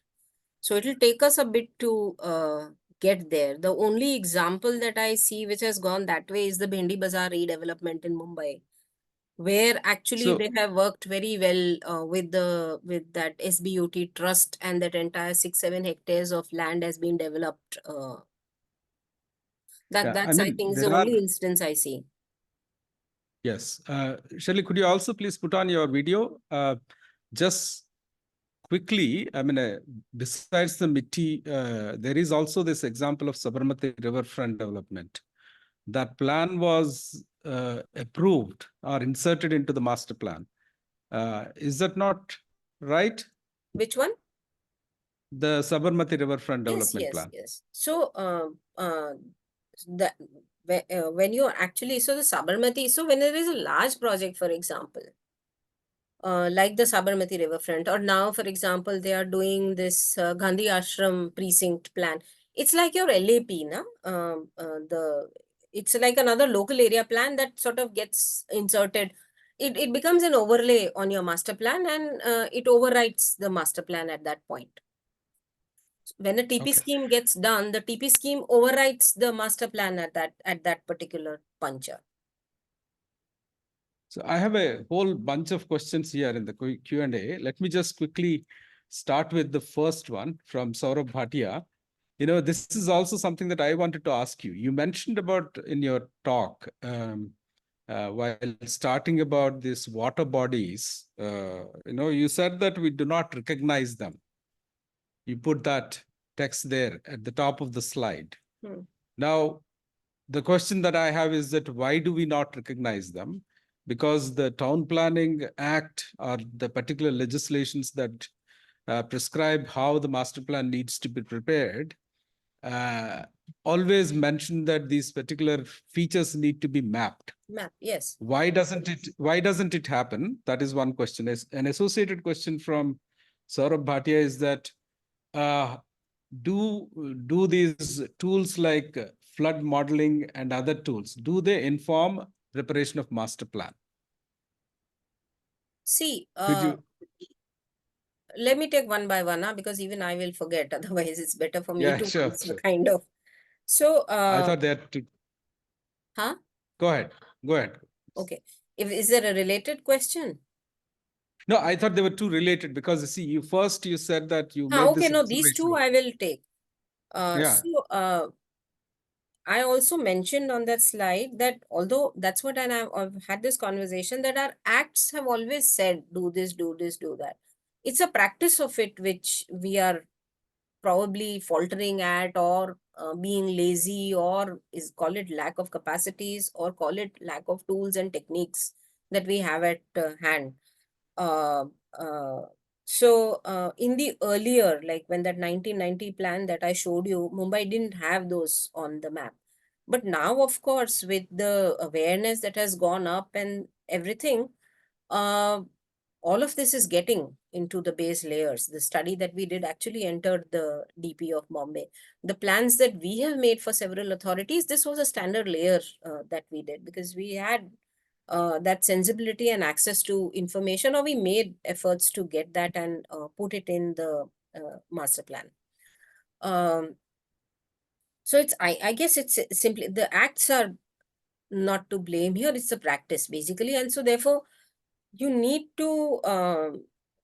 So it'll take us a bit to get there. The only example that I see which has gone that way is the Bhendi Bazaar redevelopment in Mumbai, where actually So, they have worked very well with that SBOT trust, and that entire 6-7 hectares of land has been developed. yeah, I That's I mean, think is the there are, only instance I see. yes. Shirley, could you also please put on your video? Just quickly, I mean, besides the MITI, there is also this example of Sabarmati riverfront development. That plan was approved or inserted into the master plan. Is that not right? Which one? The Sabarmati riverfront Yes, development yes, plan. yes. So that when you actually, so the Sabarmati, so when there is a large project, for example, like the Sabarmati riverfront, or now, for example, they are doing this Gandhi Ashram precinct plan. It's like your LAP, na? It's like another local area plan that sort of gets inserted. It becomes an overlay on your master plan, and it overwrites the master plan at that point. When a TP Okay. scheme gets done, the TP scheme overwrites the master plan at that particular puncture. So I have a whole bunch of questions here in the Q&A. Let me just quickly start with the first one from Saurabh Bhatia. You know, this is also something that I wanted to ask you. You mentioned about in your talk, while starting about these water bodies, you said that we do not recognize them. You put that text there at the top of the slide. Hmm. Now, the question that I have is that why do we not recognize them? Because the Town Planning Act or the particular legislations that prescribe how the master plan needs to be prepared always mention that these particular features need to be mapped. Map, yes. Why doesn't it happen? That is one question. An associated question from Saurabh Bhatia is that do these tools like flood modeling and other tools, do they inform preparation of master plan? See, Could you? let me take one by one, because even I will forget. Otherwise, it's better for me Yeah, to sure, answer sure. kind of. So, I thought that. huh? Go ahead. Go ahead. Okay. Is there a related question? No, I thought they were two related because you see, you said that you Huh, made okay, this no, these two observation. I will take. Yeah. I also mentioned on that slide that although that's what, and I've had this conversation, that our acts have always said, do this, do this, do that. It's a practice of it which we are probably faltering at, or being lazy, or call it lack of capacities, or call it lack of tools and techniques that we have at hand. Uh, uh, in the earlier, like when that 1990 plan that I showed you, Mumbai didn't have those on the map. But now, of course, with the awareness that has gone up and everything, uh, all of this is getting into the base layers. The study that we did actually entered the DP of Bombay. The plans that we have made for several authorities, this was a standard layer that we did, because we had that sensibility and access to information, or we made efforts to get that and put it in the master plan. So I guess it's simply the acts are not to blame here. It's a practice basically. And so therefore, you need to,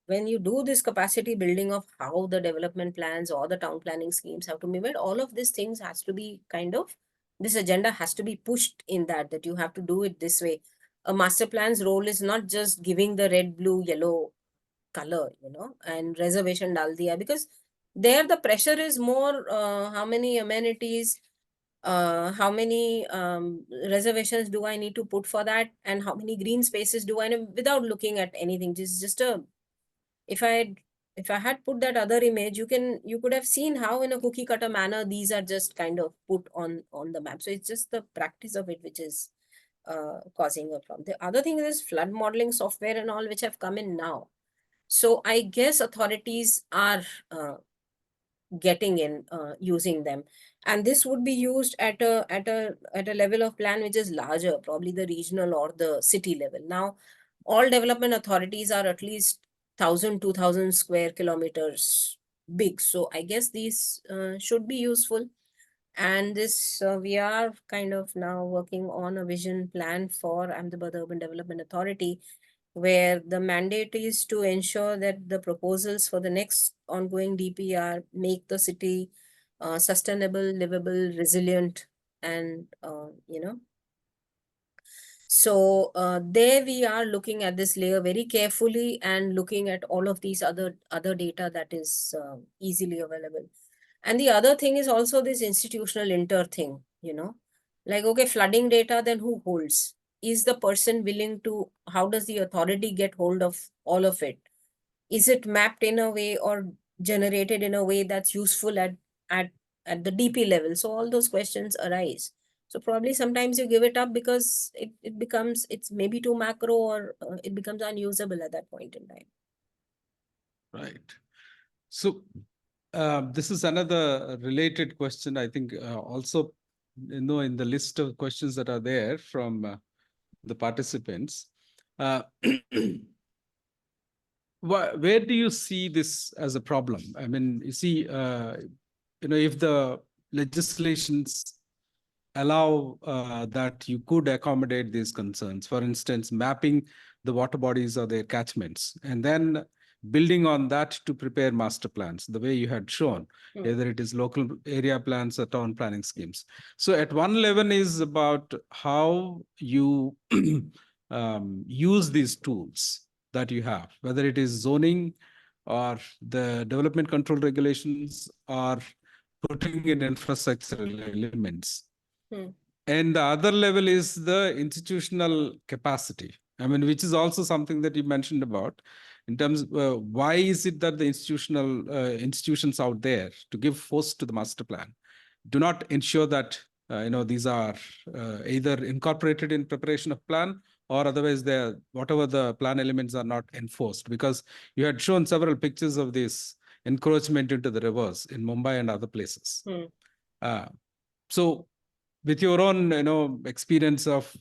when you do this capacity building of how the development plans or the town planning schemes have to be made, all of these things has to be kind of, this agenda has to be pushed in that you have to do it this way. A master plan's role is not just giving the red, blue, yellow color, and reservation dal diya, because there the pressure is more, how many amenities, how many reservations do I need to put for that, and how many green spaces do I need, without looking at anything. Just a, if I had put that other image, you could have seen how in a cookie cutter manner these are just kind of put on the map. So it's just the practice of it which is causing a problem. The other thing is flood modeling software and all, which have come in now. So I guess authorities are getting in, using them, and this would be used at a level of plan which is larger, probably the regional or the city level. Now all development authorities are at least 1,000-2,000 square kilometers big, so I guess these should be useful. And this, we are kind of now working on a vision plan for Ahmedabad Urban Development Authority, where the mandate is to ensure that the proposals for the next ongoing DPR make the city sustainable, livable, resilient, and so there we are looking at this layer very carefully and looking at all of these other data that is easily available. And the other thing is also this institutional thing, like, okay, flooding data, then who holds? Is the person willing to, how does the authority get hold of all of it? Is it mapped in a way or generated in a way that's useful at the DP level? So all those questions arise. So probably sometimes you give it up because it becomes, it's maybe too macro, or it becomes unusable at that point in time. Right. So this is another related question, I think, also, in the list of questions that are there from the participants. Where do you see this as a problem? I mean, you see, if the legislations allow that you could accommodate these concerns, for instance, mapping the water bodies or their catchments, and then building on that to prepare master plans, the way you had shown, whether it is local area plans or town planning schemes. So at one level is about how you use these tools that you have, whether it is zoning or the development control regulations or putting in infrastructural elements. And the other level is the institutional capacity. I mean, which is also something that you mentioned about in terms of why is it that the institutions out there to give force to the master plan do not ensure that these are either incorporated in preparation of plan, or otherwise whatever the plan elements are not enforced, because you had shown several pictures of this encroachment into the rivers in Mumbai and other places. So with your own experience of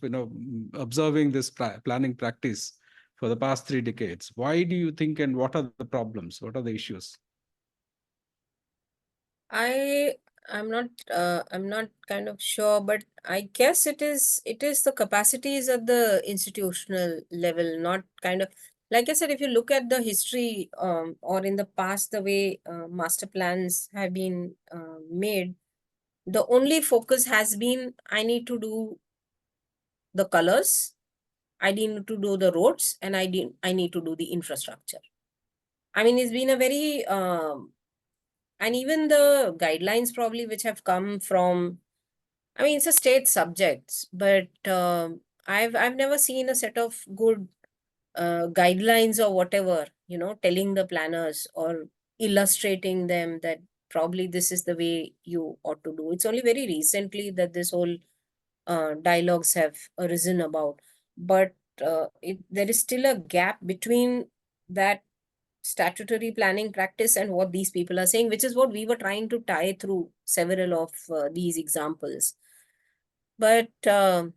observing this planning practice, for the past 3 decades. Why do you think, and what are the problems? What are the issues? I'm not kind of sure, but I guess it is the capacities at the institutional level, not kind of, like I said, if you look at the history or in the past, the way master plans have been made, the only focus has been, I need to do the colors, I need to do the roads, and I need to do the infrastructure. I mean, it's been a very and even the guidelines probably which have come from, I mean, it's a state subject, but I've never seen a set of good guidelines or whatever, you know, telling the planners or illustrating them that probably this is the way you ought to do. It's only very recently that this whole dialogues have arisen about, but there is still a gap between that statutory planning practice and what these people are saying, which is what we were trying to tie through several of these examples. But I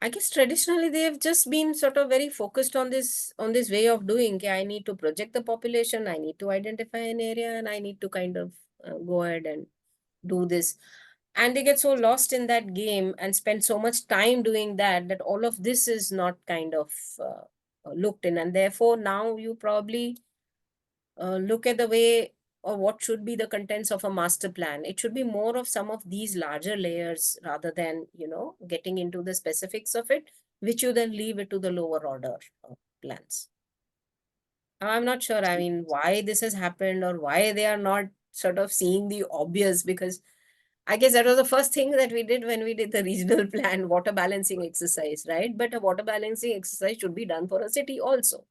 guess traditionally they have just been sort of very focused on this way of doing. Okay, I need to project the population, I need to identify an area, and I need to kind of go ahead and do this. And they get so lost in that game and spend so much time doing that all of this is not kind of looked in. And therefore now you probably look at the way or what should be the contents of a master plan. It should be more of some of these larger layers rather than, you know, getting into the specifics of it, which you then leave it to the lower order plans. I'm not sure, I mean, why this has happened or why they are not sort of seeing the obvious, because I guess that was the first thing that we did when we did the regional plan water balancing exercise, right? But a water balancing exercise should be done for a city also.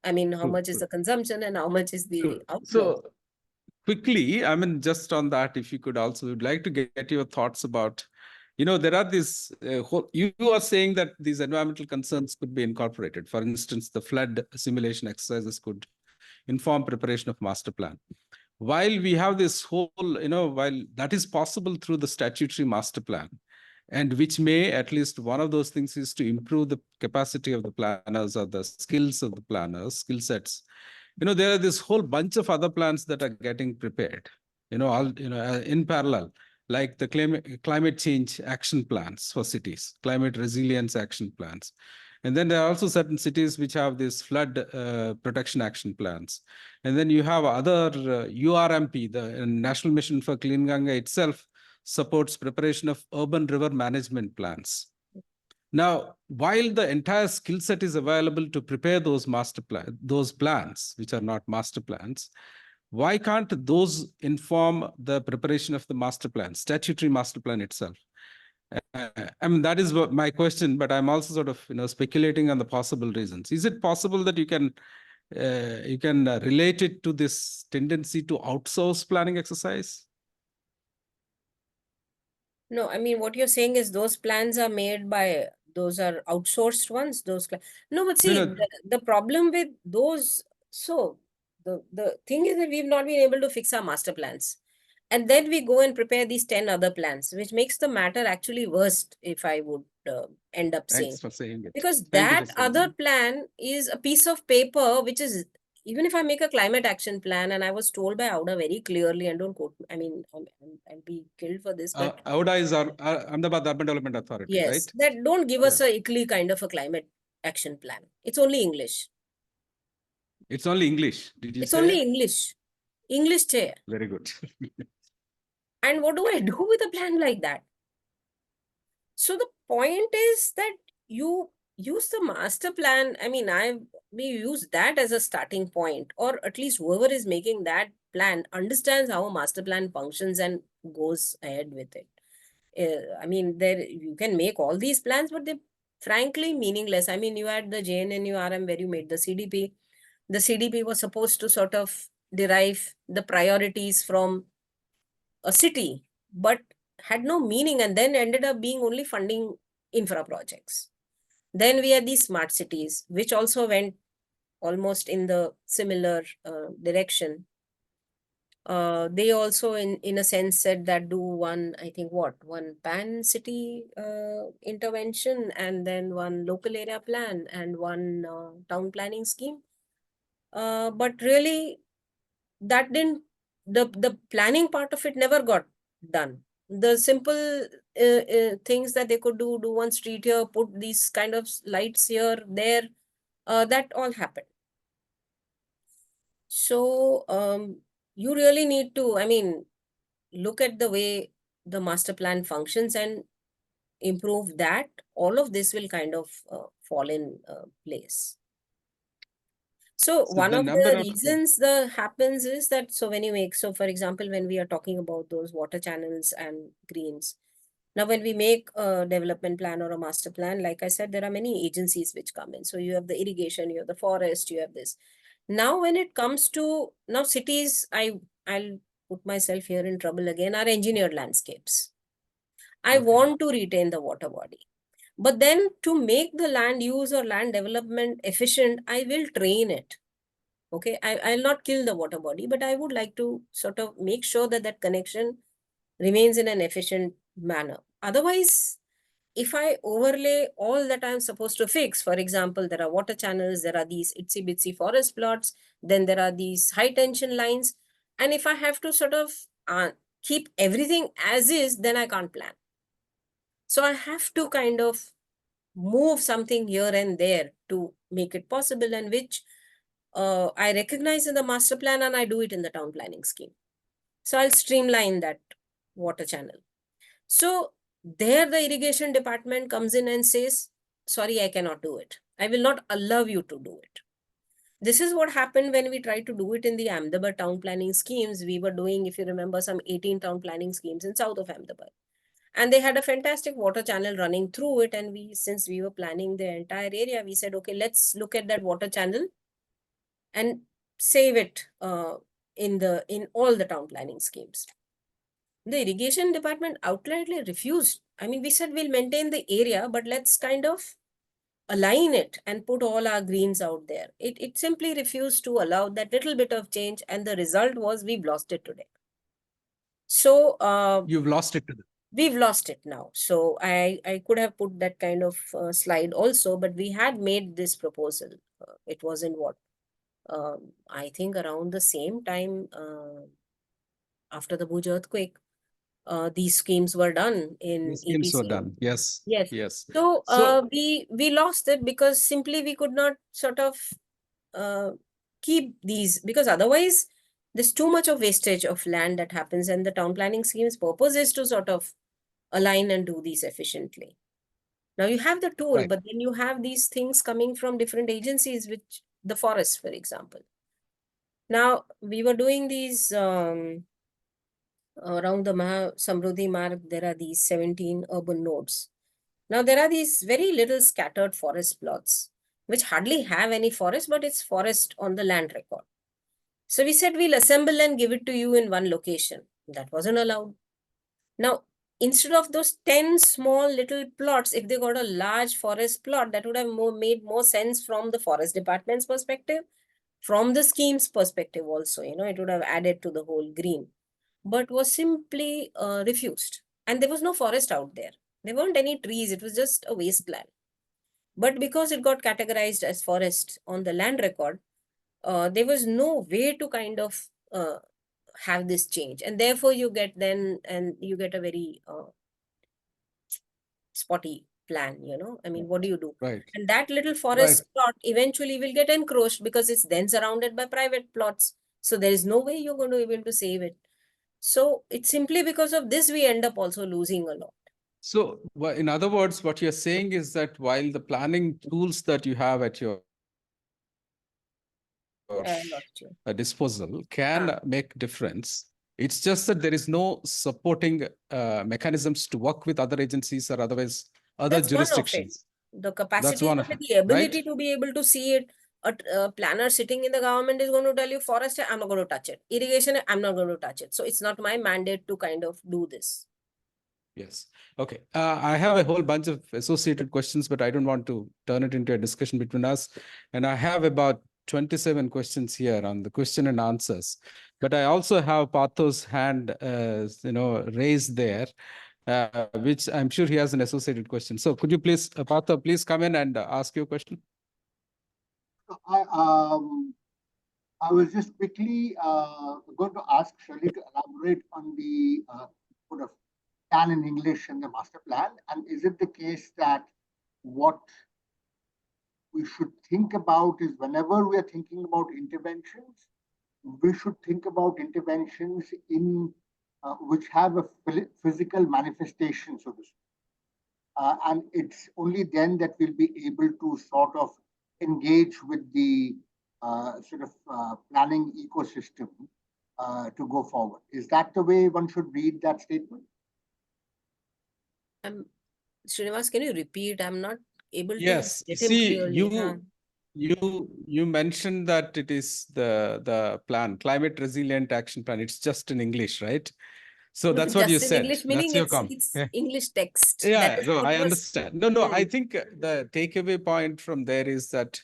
I mean, how True, much is true. the consumption and how much is the So, outflow? quickly, I mean, just on that, if you could also, would like to get your thoughts about, you know, there are these, you are saying that these environmental concerns could be incorporated. For instance, the flood simulation exercises could inform preparation of master plan. While we have this whole, you know, while that is possible through the statutory master plan, and which may, at least one of those things is to improve the capacity of the planners or the skills of the planners, skill sets. You know, there are this whole bunch of other plans that are getting prepared, you know, all, you know, in parallel, like the climate change action plans for cities, climate resilience action plans. And then there are also certain cities which have these flood protection action plans. And then you have other URMP, the National Mission for Clean Ganga itself supports preparation of urban river management plans. Now, while the entire skill set is available to prepare those those plans, which are not master plans, why can't those inform the preparation of the master plan, statutory master plan itself? I mean, that is what my question, but I'm also sort of, you know, speculating on the possible reasons. Is it possible that you can relate it to this tendency to outsource planning exercise? No, I mean, what you're saying is those plans are made by, those are outsourced ones, no, but see, No. the problem with those, so the thing is that we've not been able to fix our master plans. And then we go and prepare these 10 other plans, which makes the matter actually worst, if I would end up saying. Thanks for saying it. Because Thank you that for saying other it. plan is a piece of paper, which is, even if I make a climate action plan, and I was told by Auda very clearly, and don't quote me, I mean, I'll be killed for this, but AUDA is our Ahmedabad Urban Development Authority, yes, right? that don't give us Yeah. a ICLEI kind of a climate action plan. It's only English. It's only English. Did you It's say? only English chair. Very good. And what do I do with a plan like that? So the point is that you use the master plan. I mean, we use that as a starting point, or at least whoever is making that plan understands how a master plan functions and goes ahead with it. I mean, you can make all these plans, but they're frankly meaningless. I mean, you had the JNNURM where you made the CDP. The CDP was supposed to sort of derive the priorities from a city, but had no meaning, and then ended up being only funding infra projects. Then we had these smart cities, which also went almost in the similar direction. They also in a sense said that do one, I think one pan city intervention and then one local area plan and one town planning scheme. But really that didn't, the planning part of it never got done. The simple things that they could do one street here, put these kind of lights here, there, that all happened. So you really need to, I mean, look at the way the master plan functions and improve that. All of this will kind of fall in place. So So one the of number the of reasons the happens is that, so when you make, so for example, when we are talking about those water channels and greens, now when we make a development plan or a master plan, like I said, there are many agencies which come in. So you have the irrigation, you have the forest, you have this. Now when it comes to, now cities, I'll put myself here in trouble again, are engineered landscapes. I Okay. want to retain the water body. But then to make the land use or land development efficient, I will train it. Okay, I'll not kill the water body, but I would like to sort of make sure that that connection remains in an efficient manner. Otherwise, if I overlay all that I'm supposed to fix, for example, there are water channels, there are these itsy bitsy forest plots, then there are these high tension lines. And if I have to sort of keep everything as is, then I can't plan. So I have to kind of move something here and there to make it possible, and which I recognize in the master plan and I do it in the town planning scheme. So I'll streamline that water channel. So there the irrigation department comes in and says, sorry, I cannot do it. I will not allow you to do it. This is what happened when we tried to do it in the Ahmedabad town planning schemes. We were doing, if you remember, some 18 town planning schemes in south of Ahmedabad. And they had a fantastic water channel running through it. And we, since we were planning the entire area, we said, okay, let's look at that water channel and save it in all the town planning schemes. The irrigation department outrightly refused. I mean, we said we'll maintain the area, but let's kind of align it and put all our greens out there. It simply refused to allow that little bit of change, and the result was we've lost it today. So you've lost it to them. we've lost it now. So I could have put that kind of slide also, but we had made this proposal. It was in what? I think around the same time after the Bhuj earthquake, these schemes were done in These schemes were APC. done. Yes. Yes. Yes. So, So we lost it because simply we could not sort of keep these, because otherwise there's too much of wastage of land that happens, and the town planning scheme's purpose is to sort of align and do these efficiently. Now you have the tool, right. but then you have these things coming from different agencies, which the forest, for example. Now we were doing these around the Maha Samruddhi Marg, there are these 17 urban nodes. Now there are these very little scattered forest plots, which hardly have any forest, but it's forest on the land record. So we said we'll assemble and give it to you in one location. That wasn't allowed. Now, instead of those 10 small little plots, if they got a large forest plot, that would have made more sense from the forest department's perspective, from the scheme's perspective also, it would have added to the whole green, but was simply refused. And there was no forest out there. There weren't any trees. It was just a wasteland. But because it got categorized as forest on the land record, there was no way to kind of have this change. And therefore you get a very spotty plan, I mean, what do you do? Right. And that little forest plot eventually will get encroached because it's then surrounded by private plots. So there is no way you're going to be able to save it. So it's simply because of this, we end up also losing a lot. So in other words, what you're saying is that while the planning tools that you have at your disposal can make difference, it's just that there is no supporting mechanisms to work with other agencies or otherwise other That's jurisdictions. one of it. The capacity, one of it, the ability right? to be able to see it. A planner sitting in the government is going to tell you forest, I'm not going to touch it. Irrigation, I'm not going to touch it. So it's not my mandate to kind of do this. Yes. Okay. I have a whole bunch of associated questions, but I don't want to turn it into a discussion between us. And I have about 27 questions here on the question and answers. But I also have Partho's hand, raised there, which I'm sure he has an associated question. So could you please, Partho, please come in and ask your question? I was just quickly going to ask Shirley to elaborate on the sort of plan in English and the master plan. And is it the case that what we should think about is whenever we are thinking about interventions, we should think about interventions in which have a physical manifestation, so to speak. And it's only then that we'll be able to sort of engage with the planning ecosystem to go forward. Is that the way one should read that statement? Srinivas, can you repeat? I'm not able Yes, to get him see, clearly. Huh? you mentioned that it is the plan, climate resilient action plan. It's just in English, right? So that's what you Just in said. English, That's meaning your it's comment. it's English text. Yeah, That is no, what I was. understand. No, I Hmm. think the takeaway point from there is that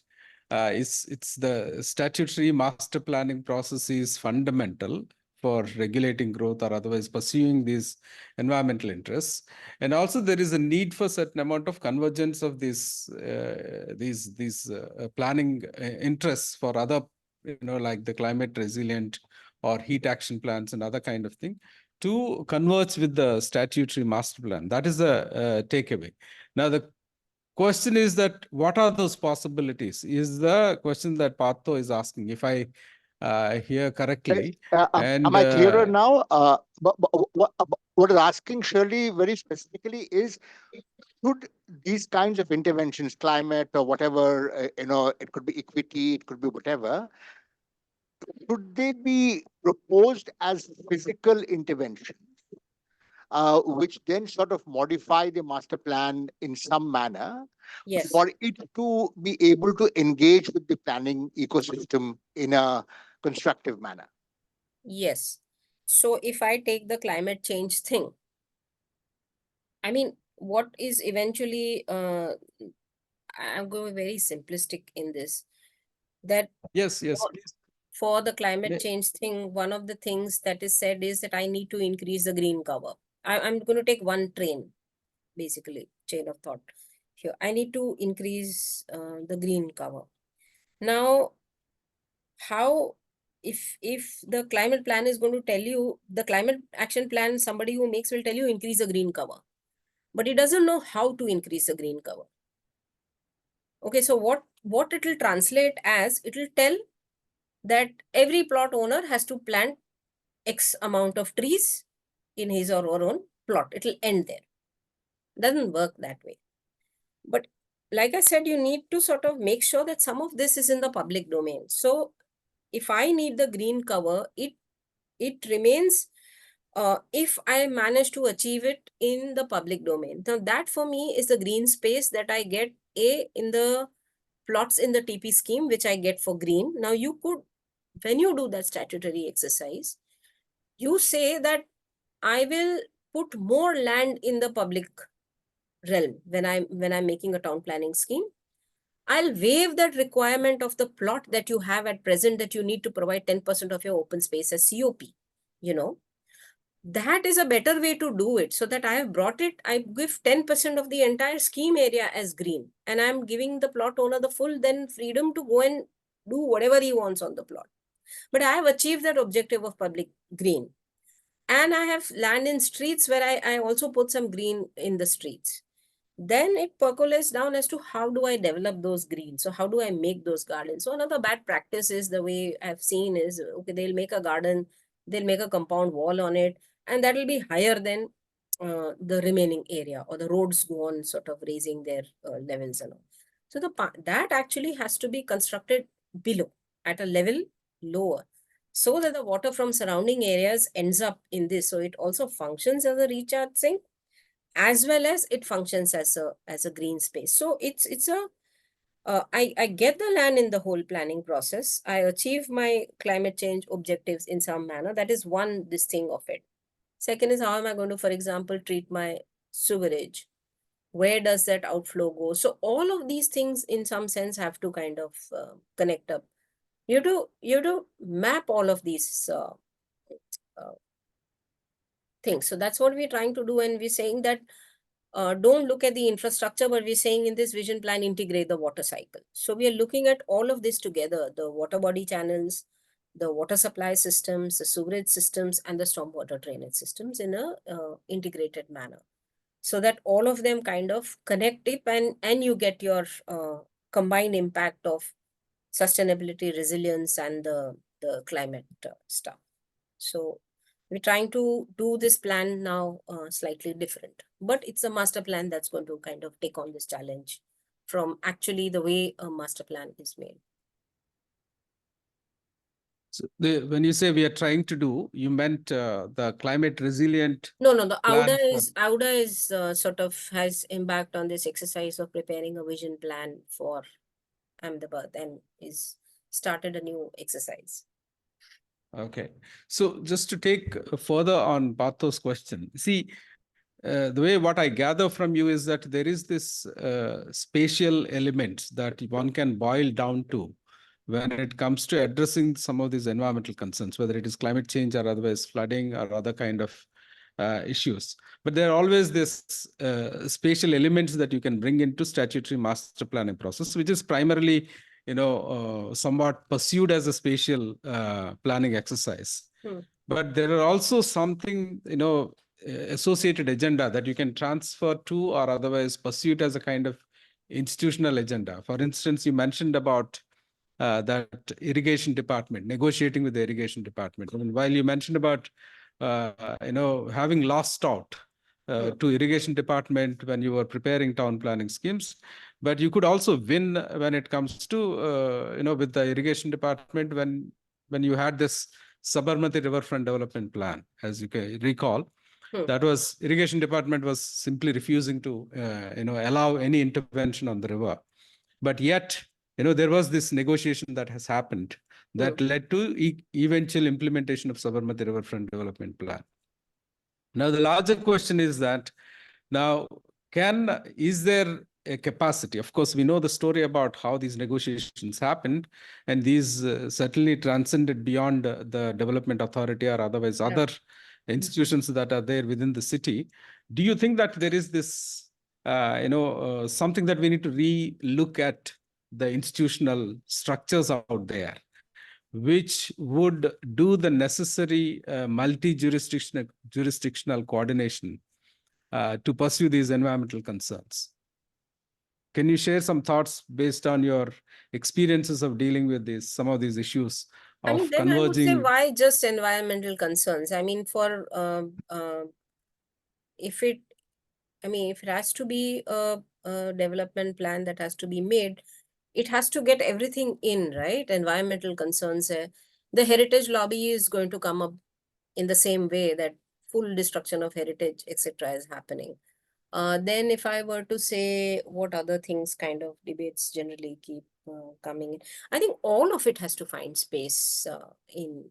it's the statutory master planning process is fundamental for regulating growth or otherwise pursuing these environmental interests. And also there is a need for certain amount of convergence of these planning interests for other, like the climate resilient or heat action plans and other kind of thing, to converge with the statutory master plan. That is the takeaway. Now, the question is that what are those possibilities is the question that Partho is asking, if I hear correctly. And am I clearer now? But what is asking Shirley very specifically is, should these kinds of interventions, climate or whatever, it could be equity, it could be whatever, should they be proposed as physical interventions, which then sort of modify the master plan in some manner, Yes. for it to be able to engage with the planning ecosystem in a constructive manner? Yes. So if I take the climate change thing, I mean, what is eventually, I'm going very simplistic in this, that yes, for- please. for the climate Yeah. change thing, one of the things that is said is that I need to increase the green cover. I'm going to take one train, basically, chain of thought here. I need to increase the green cover. Now, how, if the climate plan is going to tell you, the climate action plan, somebody who makes will tell you increase the green cover, but he doesn't know how to increase the green cover. Okay, so what it will translate as, it will tell that every plot owner has to plant X amount of trees in his or her own plot. It will end there. Doesn't work that way. But like I said, you need to sort of make sure that some of this is in the public domain. So if I need the green cover, it remains if I manage to achieve it in the public domain. Now that for me is the green space that I get in the plots in the TP scheme, which I get for green. Now you could, when you do that statutory exercise, you say that I will put more land in the public realm when I'm making a town planning scheme. I'll waive that requirement of the plot that you have at present, that you need to provide 10% of your open space as COP. That is a better way to do it, so that I have brought it, I give 10% of the entire scheme area as green, and I'm giving the plot owner the full then freedom to go and do whatever he wants on the plot. But I have achieved that objective of public green. And I have land in streets where I also put some green in the streets. Then it percolates down as to how do I develop those greens? So how do I make those gardens? So another bad practice is, the way I've seen is, okay, they'll make a garden, they'll make a compound wall on it, and that will be higher than the remaining area, or the roads go on sort of raising their levels and all. So that actually has to be constructed below, at a level lower, so that the water from surrounding areas ends up in this. So it also functions as a recharge sink, as well as it functions as a green space. So it's a I get the land in the whole planning process. I achieve my climate change objectives in some manner. That is one, this thing of it. Second is, how am I going to, for example, treat my sewerage? Where does that outflow go? So all of these things in some sense have to kind of connect up. You have to map all of these things. So that's what we're trying to do, and we're saying that don't look at the infrastructure, but we're saying in this vision plan, integrate the water cycle. So we are looking at all of this together, the water body channels, the water supply systems, the sewerage systems, and the stormwater drainage systems in a integrated manner. So that all of them kind of connect it, and you get your combined impact of sustainability, resilience, and the climate stuff. So we're trying to do this plan now slightly different, but it's a master plan that's going to kind of take on this challenge from actually the way a master plan is made. So when you say we are trying to do, you meant the climate resilient. No, the Plan AUDA is sort of has embarked on this exercise of preparing a vision plan for Ahmedabad and is started a new exercise. Okay, so just to take further on Partho's question, see, the way what I gather from you is that there is this spatial element that one can boil down to when it comes to addressing some of these environmental concerns, whether it is climate change or otherwise flooding or other kind of issues. But there are always this spatial elements that you can bring into statutory master planning process, which is primarily somewhat pursued as a spatial planning exercise. But there are also something, associated agenda that you can transfer to or otherwise pursue it as a kind of institutional agenda. For instance, you mentioned about that irrigation department, negotiating with the irrigation department. I mean, while you mentioned about, having lost out to irrigation department when you were preparing town planning schemes, but you could also win when it comes to, with the irrigation department when you had this Sabarmati Riverfront Development Plan, as you can recall. That was irrigation department was simply refusing to, allow any intervention on the river. But yet, there was this negotiation that has happened that led to eventual implementation of Sabarmati Riverfront Development Plan. Now, the larger question is that now, is there a capacity? Of course, we know the story about how these negotiations happened, and these certainly transcended beyond the development authority or otherwise other institutions that are there within the city. Do you think that there is this, something that we need to re-look at the institutional structures out there, which would do the necessary multi-jurisdictional coordination to pursue these environmental concerns? Can you share some thoughts based on your experiences of dealing with some of these issues of then I would say, converging? why just environmental concerns? I mean, if it has to be a development plan that has to be made, it has to get everything in, right? Environmental concerns. The heritage lobby is going to come up in the same way that full destruction of heritage, etc., is happening. Then if I were to say what other things kind of debates generally keep coming in, I think all of it has to find space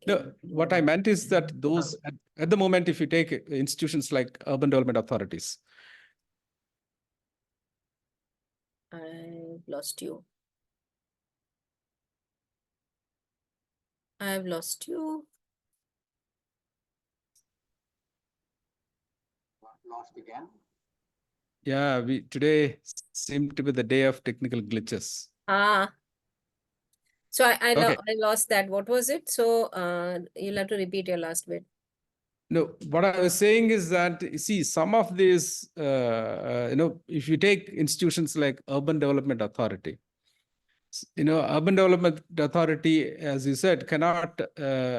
No, what I meant is that those at the moment, if you take institutions like urban development authorities. I've lost you. I've lost you. Lost again. Yeah, today seemed to be the day of technical glitches. So I Okay. lost that. What was it? So you'll have to repeat your last bit. No, what I was saying is that, you see, some of these, if you take institutions like Urban Development Authority, Urban Development Authority, as you said,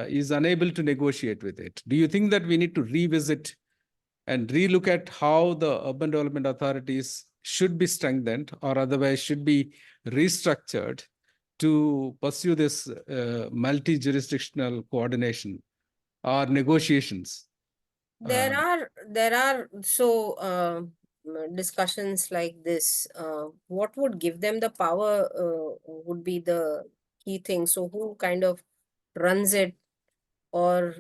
is unable to negotiate with it. Do you think that we need to revisit and relook at how the urban development authorities should be strengthened or otherwise should be restructured to pursue this multi-jurisdictional coordination or negotiations? There are discussions like this. What would give them the power would be the key thing. So who kind of runs it? Or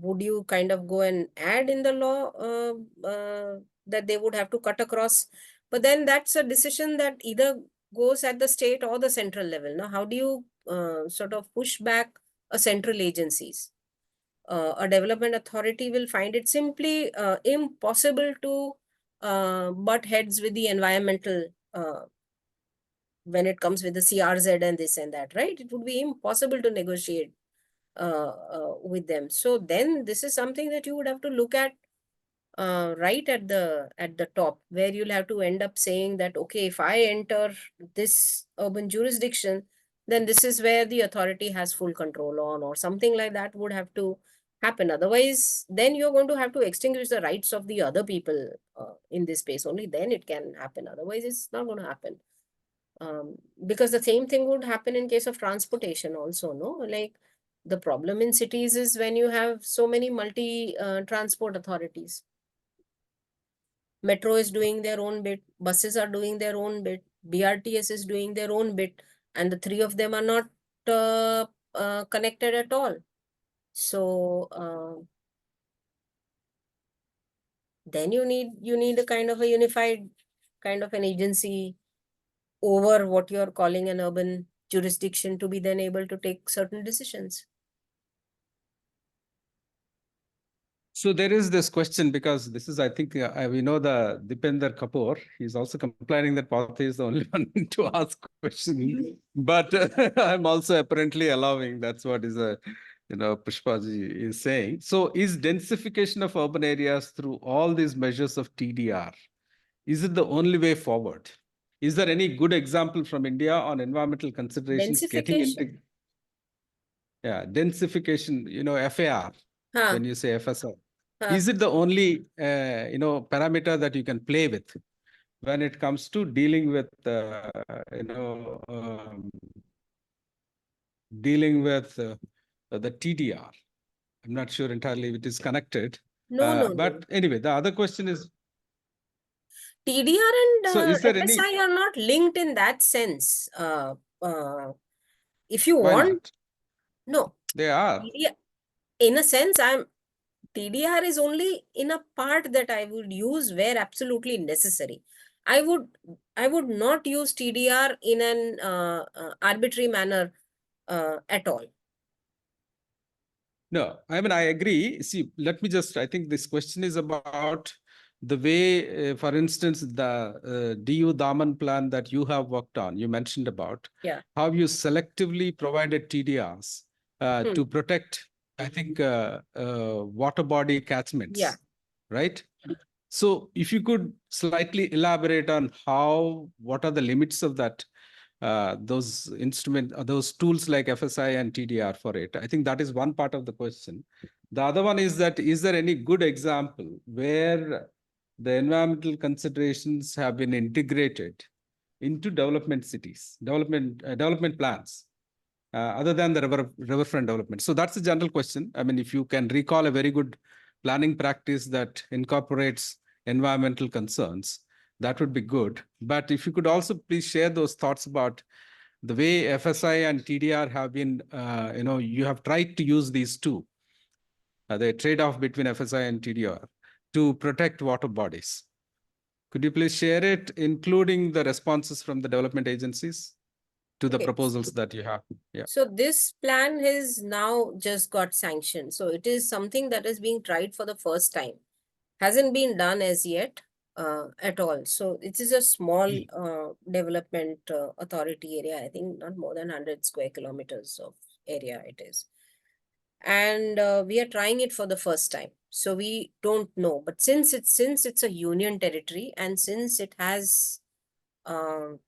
would you kind of go and add in the law that they would have to cut across? But then that's a decision that either goes at the state or the central level. Now, how do you sort of push back a central agencies? a development authority will find it simply impossible to butt heads with the environmental when it comes with the CRZ and this and that, right? It would be impossible to negotiate with them. So then this is something that you would have to look at right at the top, where you'll have to end up saying that, okay, if I enter this urban jurisdiction, then this is where the authority has full control on, or something like that would have to happen. Otherwise, then you're going to have to extinguish the rights of the other people in this space. Only then it can happen. Otherwise, it's not going to happen. Because the same thing would happen in case of transportation also, no? Like the problem in cities is when you have so many multi transport authorities. Metro is doing their own bit, buses are doing their own bit, BRTS is doing their own bit, and the three of them are not connected at all. So then you need a kind of a unified kind of an agency over what you're calling an urban jurisdiction to be then able to take certain decisions. So there is this question, because this is, I think, we know the Dipender Kapoor. He's also complaining that Pathé is the only one to ask questions. But I'm also apparently allowing. That's what is Pushpaji is saying. So is densification of urban areas through all these measures of TDR, is it the only way forward? Is there any good example from India on environmental considerations getting into? Densification. Yeah, densification, FAR, Huh, when you say FSR. huh. Is it the only, parameter that you can play with when it comes to dealing with, the TDR? I'm not sure entirely if it is connected. No. But anyway, the other question is, TDR and so is there FSI any, are not linked in that sense. If you why want, not? no. They are. TDR, in a sense, TDR is only in a part that I would use where absolutely necessary. I would not use TDR in an arbitrary manner at all. No, I mean, I agree. See, I think this question is about the way, for instance, the DU Daman plan that you have worked on, you mentioned about, Yeah. how you selectively provided TDRs to protect, I think, water body catchments, Yeah. right? So if you could slightly elaborate on what are the limits of that, those those tools like FSI and TDR for it. I think that is one part of the question. The other one is that, is there any good example where the environmental considerations have been integrated into development cities, development plans, other than the riverfront development? So that's a general question. I mean, if you can recall a very good planning practice that incorporates environmental concerns, that would be good. But if you could also please share those thoughts about the way FSI and TDR have been, you have tried to use these two, the trade-off between FSI and TDR to protect water bodies. Could you please share it, including the responses from the development agencies to the Okay. proposals that you have? Yeah. So this plan has now just got sanctioned. So it is something that is being tried for the first time. Hasn't been done as yet at all. So it is a small development authority area. I think not more than 100 square kilometers of area it is. And we are trying it for the first time. So we don't know. But since it's a union territory, and since it has the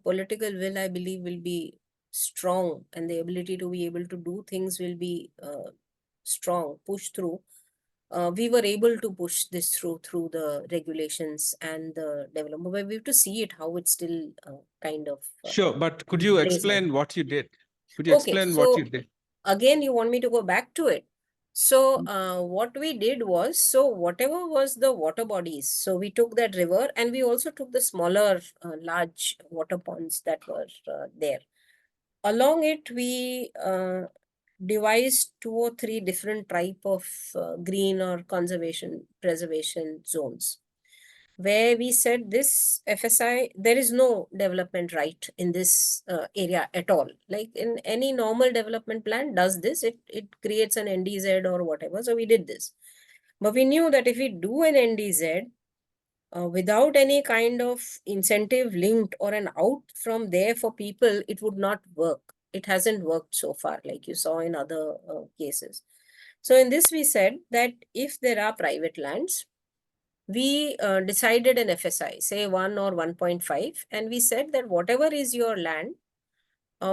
political will, I believe, will be strong, and the ability to be able to do things will be strong, push through. We were able to push this through the regulations and the development, but we have to see it how it's still kind of Sure, but could you plays out. explain what you did? Could you Okay, explain what so you did? again, you want me to go back to it? So what we did was, so whatever was the water bodies, so we took that river, and we also took the smaller large water ponds that were there. Along it, we devised 2 or 3 different type of green or preservation zones. where we said this FSI, there is no development right in this area at all. Like in any normal development plan does this, it creates an NDZ or whatever. So we did this. But we knew that if we do an NDZ without any kind of incentive linked or an out from there for people, it would not work. It hasn't worked so far, like you saw in other cases. So in this, we said that if there are private lands, we decided an FSI, say 1 or 1.5, and we said that whatever is your land,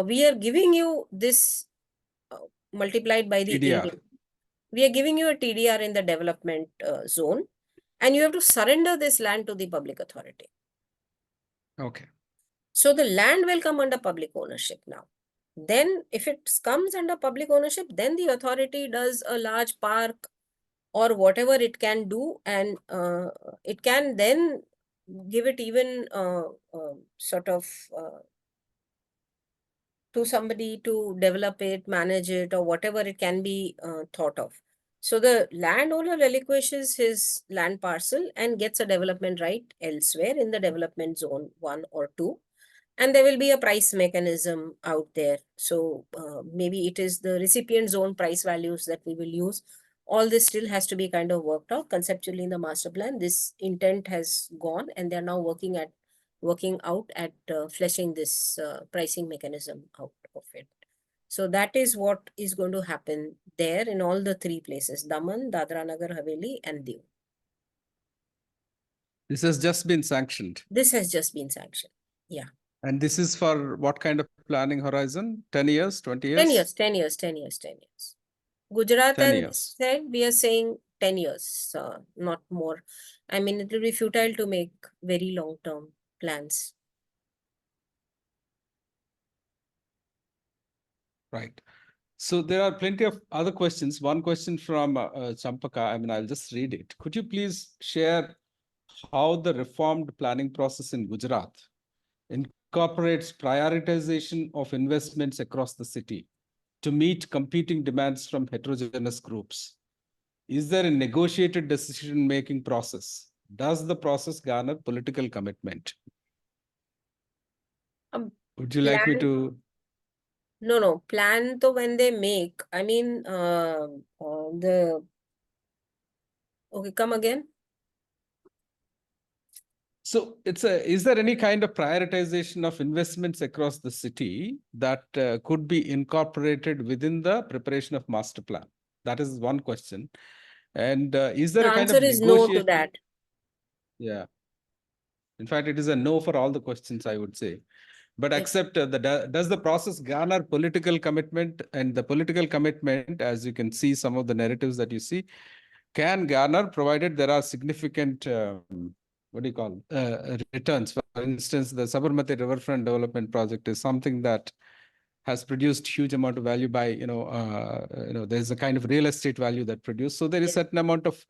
we are giving you this multiplied by the TDR. area. We are giving you a TDR in the development zone, and you have to surrender this land to the public authority. Okay. So the land will come under public ownership now. Then if it comes under public ownership, then the authority does a large park or whatever it can do, and it can then give it even sort of to somebody to develop it, manage it, or whatever it can be thought of. So the landowner relinquishes his land parcel and gets a development right elsewhere in the development zone 1 or 2. And there will be a price mechanism out there. So maybe it is the recipient zone price values that we will use. All this still has to be kind of worked out conceptually in the master plan. This intent has gone, and they're now working out at fleshing this pricing mechanism out of it. So that is what is going to happen there in all the 3 places: Daman, Dadra Nagar Haveli, and Diu. This has just been sanctioned. This has just been sanctioned. Yeah. And this is for what kind of planning horizon? 10 years, 20 years? 10 years, 10 years, 10 years, 10 years. Gujarat 10 and years. said we are saying 10 years, not more. I mean, it will be futile to make very long-term plans. Right. So there are plenty of other questions. One question from Champaka, I mean, I'll just read it. Could you please share how the reformed planning process in Gujarat incorporates prioritization of investments across the city to meet competing demands from heterogeneous groups? Is there a negotiated decision-making process? Does the process garner political commitment? Would you like me Plan- to? No, plan to when they make, I mean, okay, come again. So is there any kind of prioritization of investments across the city that could be incorporated within the preparation of master plan? That is one question. And is there The a kind answer of is no to negotiation? that. Yeah. In fact, it is a no for all the questions, I would say. But Yes. except does the process garner political commitment? And the political commitment, as you can see, some of the narratives that you see, can garner provided there are significant what do you call returns. For instance, the Sabarmati Riverfront Development Project is something that has produced huge amount of value by, there's a kind of real estate value that produced. So there is Yes. certain amount of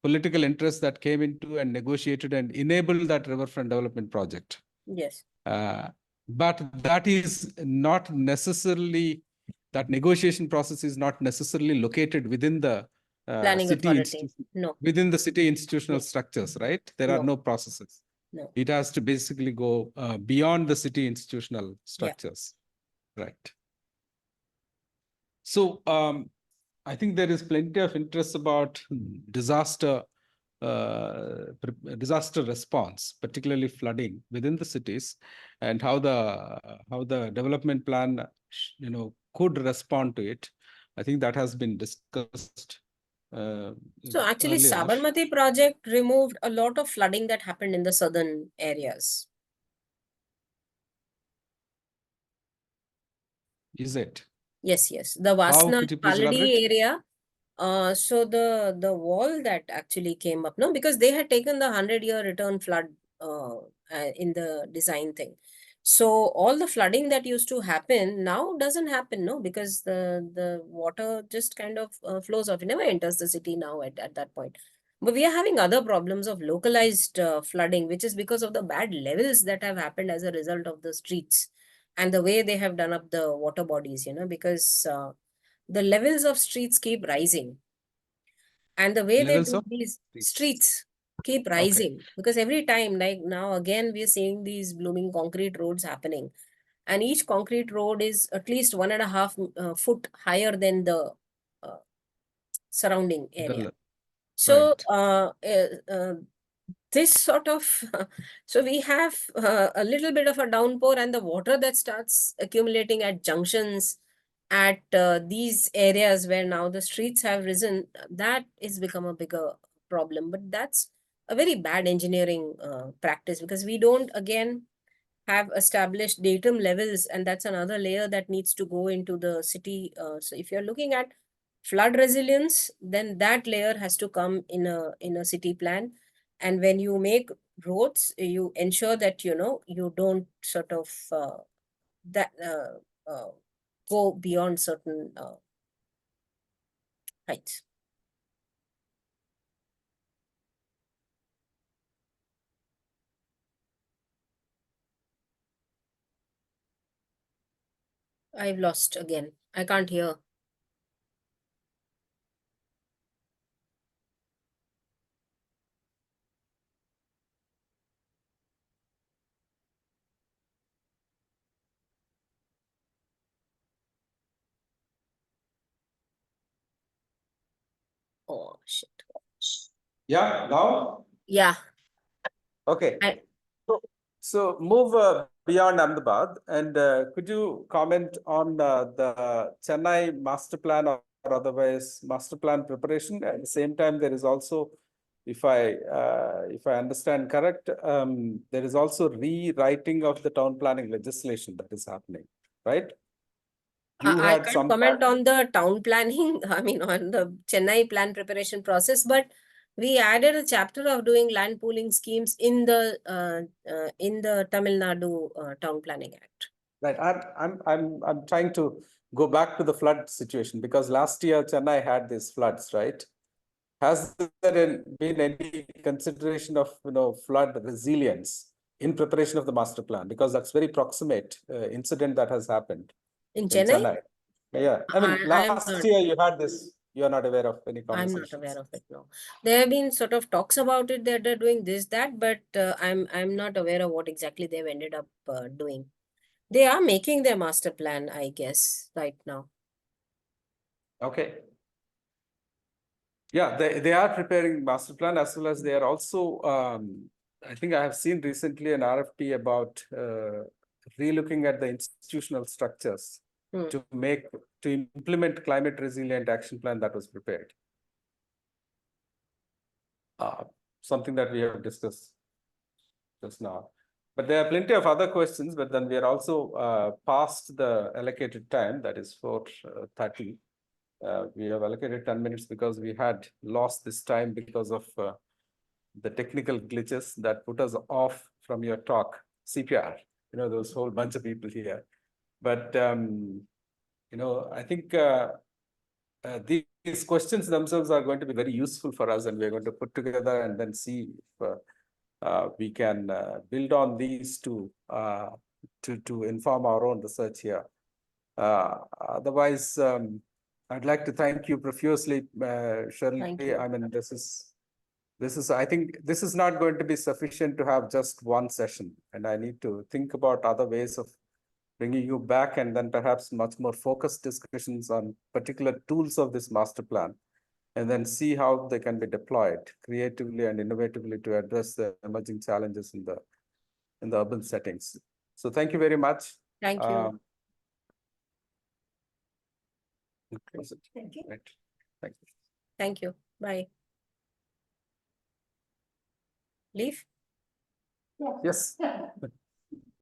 political interest that came into and negotiated and enabled that riverfront development project. Yes. But that is not necessarily, that negotiation process is not necessarily located within the Planning city authority. No. within the city institutional No. structures, right? There are No. no processes. No. It has to basically go beyond the city institutional structures, right? So I think there is plenty of interest about disaster response, particularly flooding within the cities, and how the development plan could respond to it. I think that has been discussed. So actually, earlier. Sabarmati project removed a lot of flooding that happened in the southern areas. Is it? Yes. The Vasna could you please Paladi elaborate? area. So the wall that actually came up, no, because they had taken the 100-year return flood in the design thing. So all the flooding that used to happen now doesn't happen, no, because the water just kind of flows off. It never enters the city now at that point. But we are having other problems of localized flooding, which is because of the bad levels that have happened as a result of the streets and the way they have done up the water bodies, because the levels of streets keep rising. And the way they Levels do of these streets. streets, keep rising, because every time, like now again, we're seeing these blooming concrete roads happening. And each concrete road is at least 1.5 foot higher than the uh, surrounding area. The- So, right. this sort of, so we have a little bit of a downpour, and the water that starts accumulating at junctions, at these areas where now the streets have risen, that is become a bigger problem. But that's a very bad engineering practice, because we don't, again, have established datum levels, and that's another layer that needs to go into the city. So if you're looking at flood resilience, then that layer has to come in a city plan. And when you make roads, you ensure that you don't sort of that go beyond certain heights. I've lost again. I can't hear. Oh, shit. Yeah, now? Yeah. Okay. I- So move beyond Ahmedabad, and could you comment on the Chennai master plan or otherwise master plan preparation? At the same time, there is also, if I understand correct, there is also rewriting of the town planning legislation that is happening, right? You I had can't some comment on the town planning, I mean, on the Chennai plan preparation process, but we added a chapter of doing land pooling schemes in the Tamil Nadu Town Planning Act. Right. I'm trying to go back to the flood situation, because last year Chennai had these floods, right? Has there been any consideration of flood resilience in preparation of the master plan? Because that's very proximate incident that has happened In in Chennai? Chennai. Yeah, I mean, I am last not. year you had this. You are not aware of any I'm conversations. not aware of it, no. There have been sort of talks about it that they're doing this, that, but I'm not aware of what exactly they've ended up doing. They are making their master plan, I guess, right now. Okay. Yeah, they are preparing master plan, as well as they are also, I think I have seen recently an RFP about relooking at the institutional structures to implement climate resilient action plan that was prepared. Something that we have discussed just now. But there are plenty of other questions, but then we are also past the allocated time, that is 4:30. We have allocated 10 minutes because we had lost this time because of the technical glitches that put us off from your talk, CPR, those whole bunch of people here. But, I think these questions themselves are going to be very useful for us, and we're going to put together and then see if we can build on these to inform our own research here. Otherwise, I'd like to thank you profusely, Shirley. Thank you. I mean, this is, I think this is not going to be sufficient to have just one session, and I need to think about other ways of bringing you back, and then perhaps much more focused discussions on particular tools of this master plan, and then see how they can be deployed creatively and innovatively to address the emerging challenges in the urban settings. So thank you very much. Thank you. Thank you. Right. Thank you. Thank you. Bye. Leave? Yes.